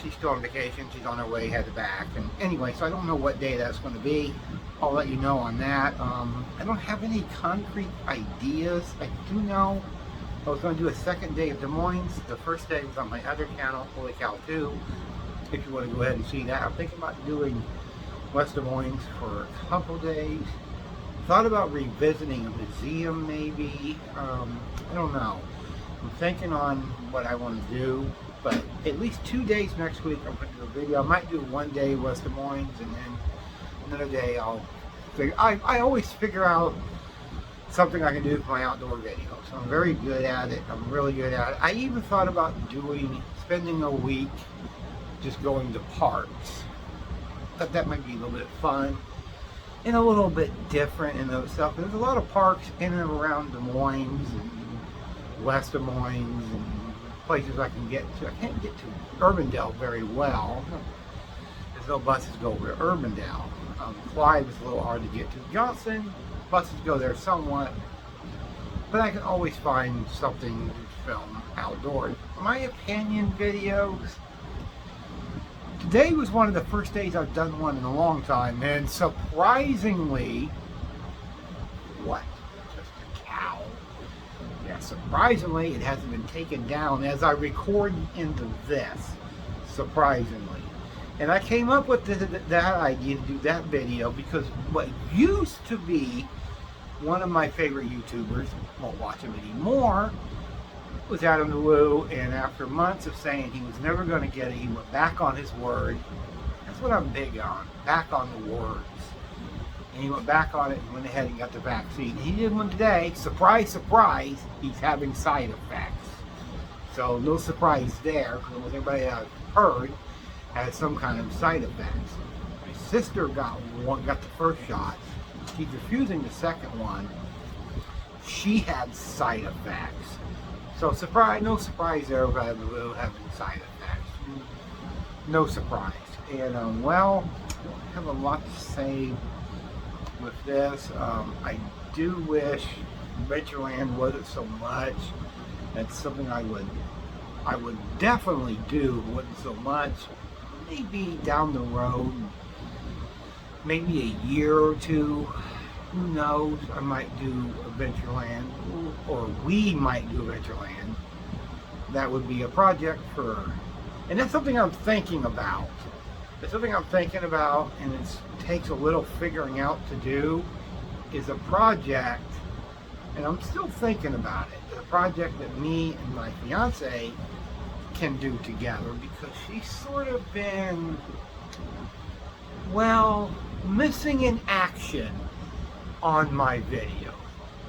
she's still on vacation. She's on her way, headed back. And anyway, so I don't know what day that's going to be. I'll let you know on that. I don't have any concrete ideas. I do know I was going to do a second day of Des Moines. The first day was on my other channel, Holy Cow 2. If you want to go ahead and see that. I'm thinking about doing West Des Moines for a couple days. Thought about revisiting a museum maybe. I don't know. I'm thinking on what I want to do. But at least 2 days next week I'm going to do a video. I might do one day West Des Moines, and then another day I'll figure. I always figure out something I can do for my outdoor videos. So I'm very good at it. I'm really good at it. I even thought about spending a week just going to parks. Thought that might be a little bit fun and a little bit different in those stuff. There's a lot of parks in and around Des Moines and West Des Moines and places I can get to. I can't get to Urbandale very well. There's no buses go over to Urbandale. Clyde is a little hard to get to. Johnson, buses go there somewhat, but I can always find something to film outdoors. My opinion videos. Today was one of the first days I've done one in a long time, and surprisingly, what? Just a cow. Yeah, surprisingly, it hasn't been taken down as I record into this. Surprisingly. And I came up with that idea to do that video because what used to be one of my favorite YouTubers, won't watch him anymore, was Adam DeLu, and after months of saying he was never going to get it, he went back on his word. That's what I'm big on, back on the words. And he went back on it and went ahead and got the vaccine. He did one today. Surprise, surprise, he's having side effects. So no surprise there, because everybody I've heard has some kind of side effects. My sister got the first shot. She's refusing the second one. She had side effects. So surprise, no surprise there about having side effects. No surprise. And well, I have a lot to say with this. I do wish Adventureland wasn't so much. That's something I would definitely do, wasn't so much. Maybe down the road, maybe a year or two, who knows, I might do Adventureland, or we might do Adventureland. That would be a project for, and that's something I'm thinking about. It's something I'm thinking about, and it takes a little figuring out to do, is a project, and I'm still thinking about it, a project that me and my fiance can do together, because she's sort of been, well, missing in action on my video.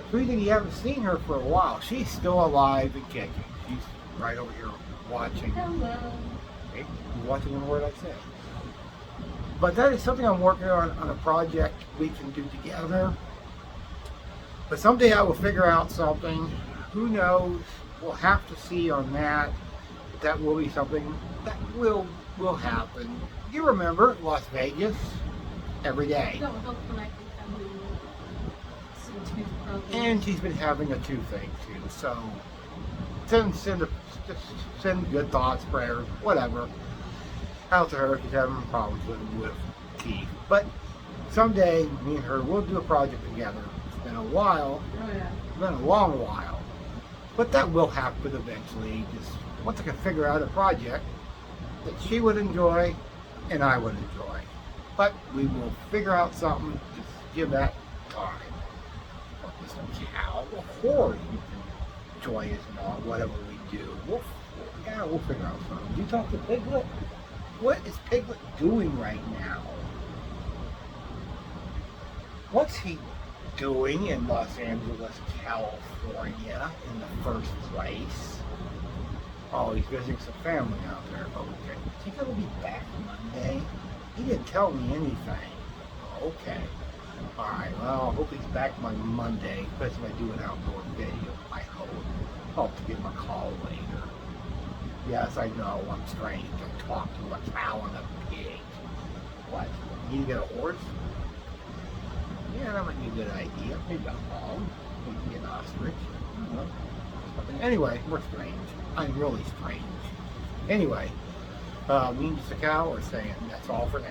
The reason you haven't seen her for a while, she's still alive and kicking. She's right over here watching. Hello. Hey, you watching one word I say. But that is something I'm working on a project we can do together. But someday I will figure out something. Who knows? We'll have to see on that. That will be something that will happen. You remember Las Vegas every day. No, hopefully I can come and some tooth problems. And she's been having a toothache too. So send good thoughts, prayers, whatever, out to her. She's having problems with teeth. But someday me and her will do a project together. It's been a while. Oh yeah. It's been a long while. But that will happen eventually. Just once I can figure out a project that she would enjoy and I would enjoy. But we will figure out something. Just give that time. Well, this cow, a horse, you can enjoy us and all, whatever we do. We'll figure out something. Did you talk to Piglet? What is Piglet doing right now? What's he doing in Los Angeles, California in the first place? Oh, he's visiting some family out there. Okay. Is he going to be back Monday? He didn't tell me anything. Okay. Alright, well, I hope he's back by Monday, especially if I do an outdoor video, I hope. I'll have to give him a call later. Yes, I know, I'm strange. I talk to a cow and a pig. What? You need to get a horse? Yeah, that might be a good idea. Maybe a hog. Maybe an ostrich. I don't know. Anyway, we're strange. I'm really strange. Anyway, me and just a cow are saying that's all for now.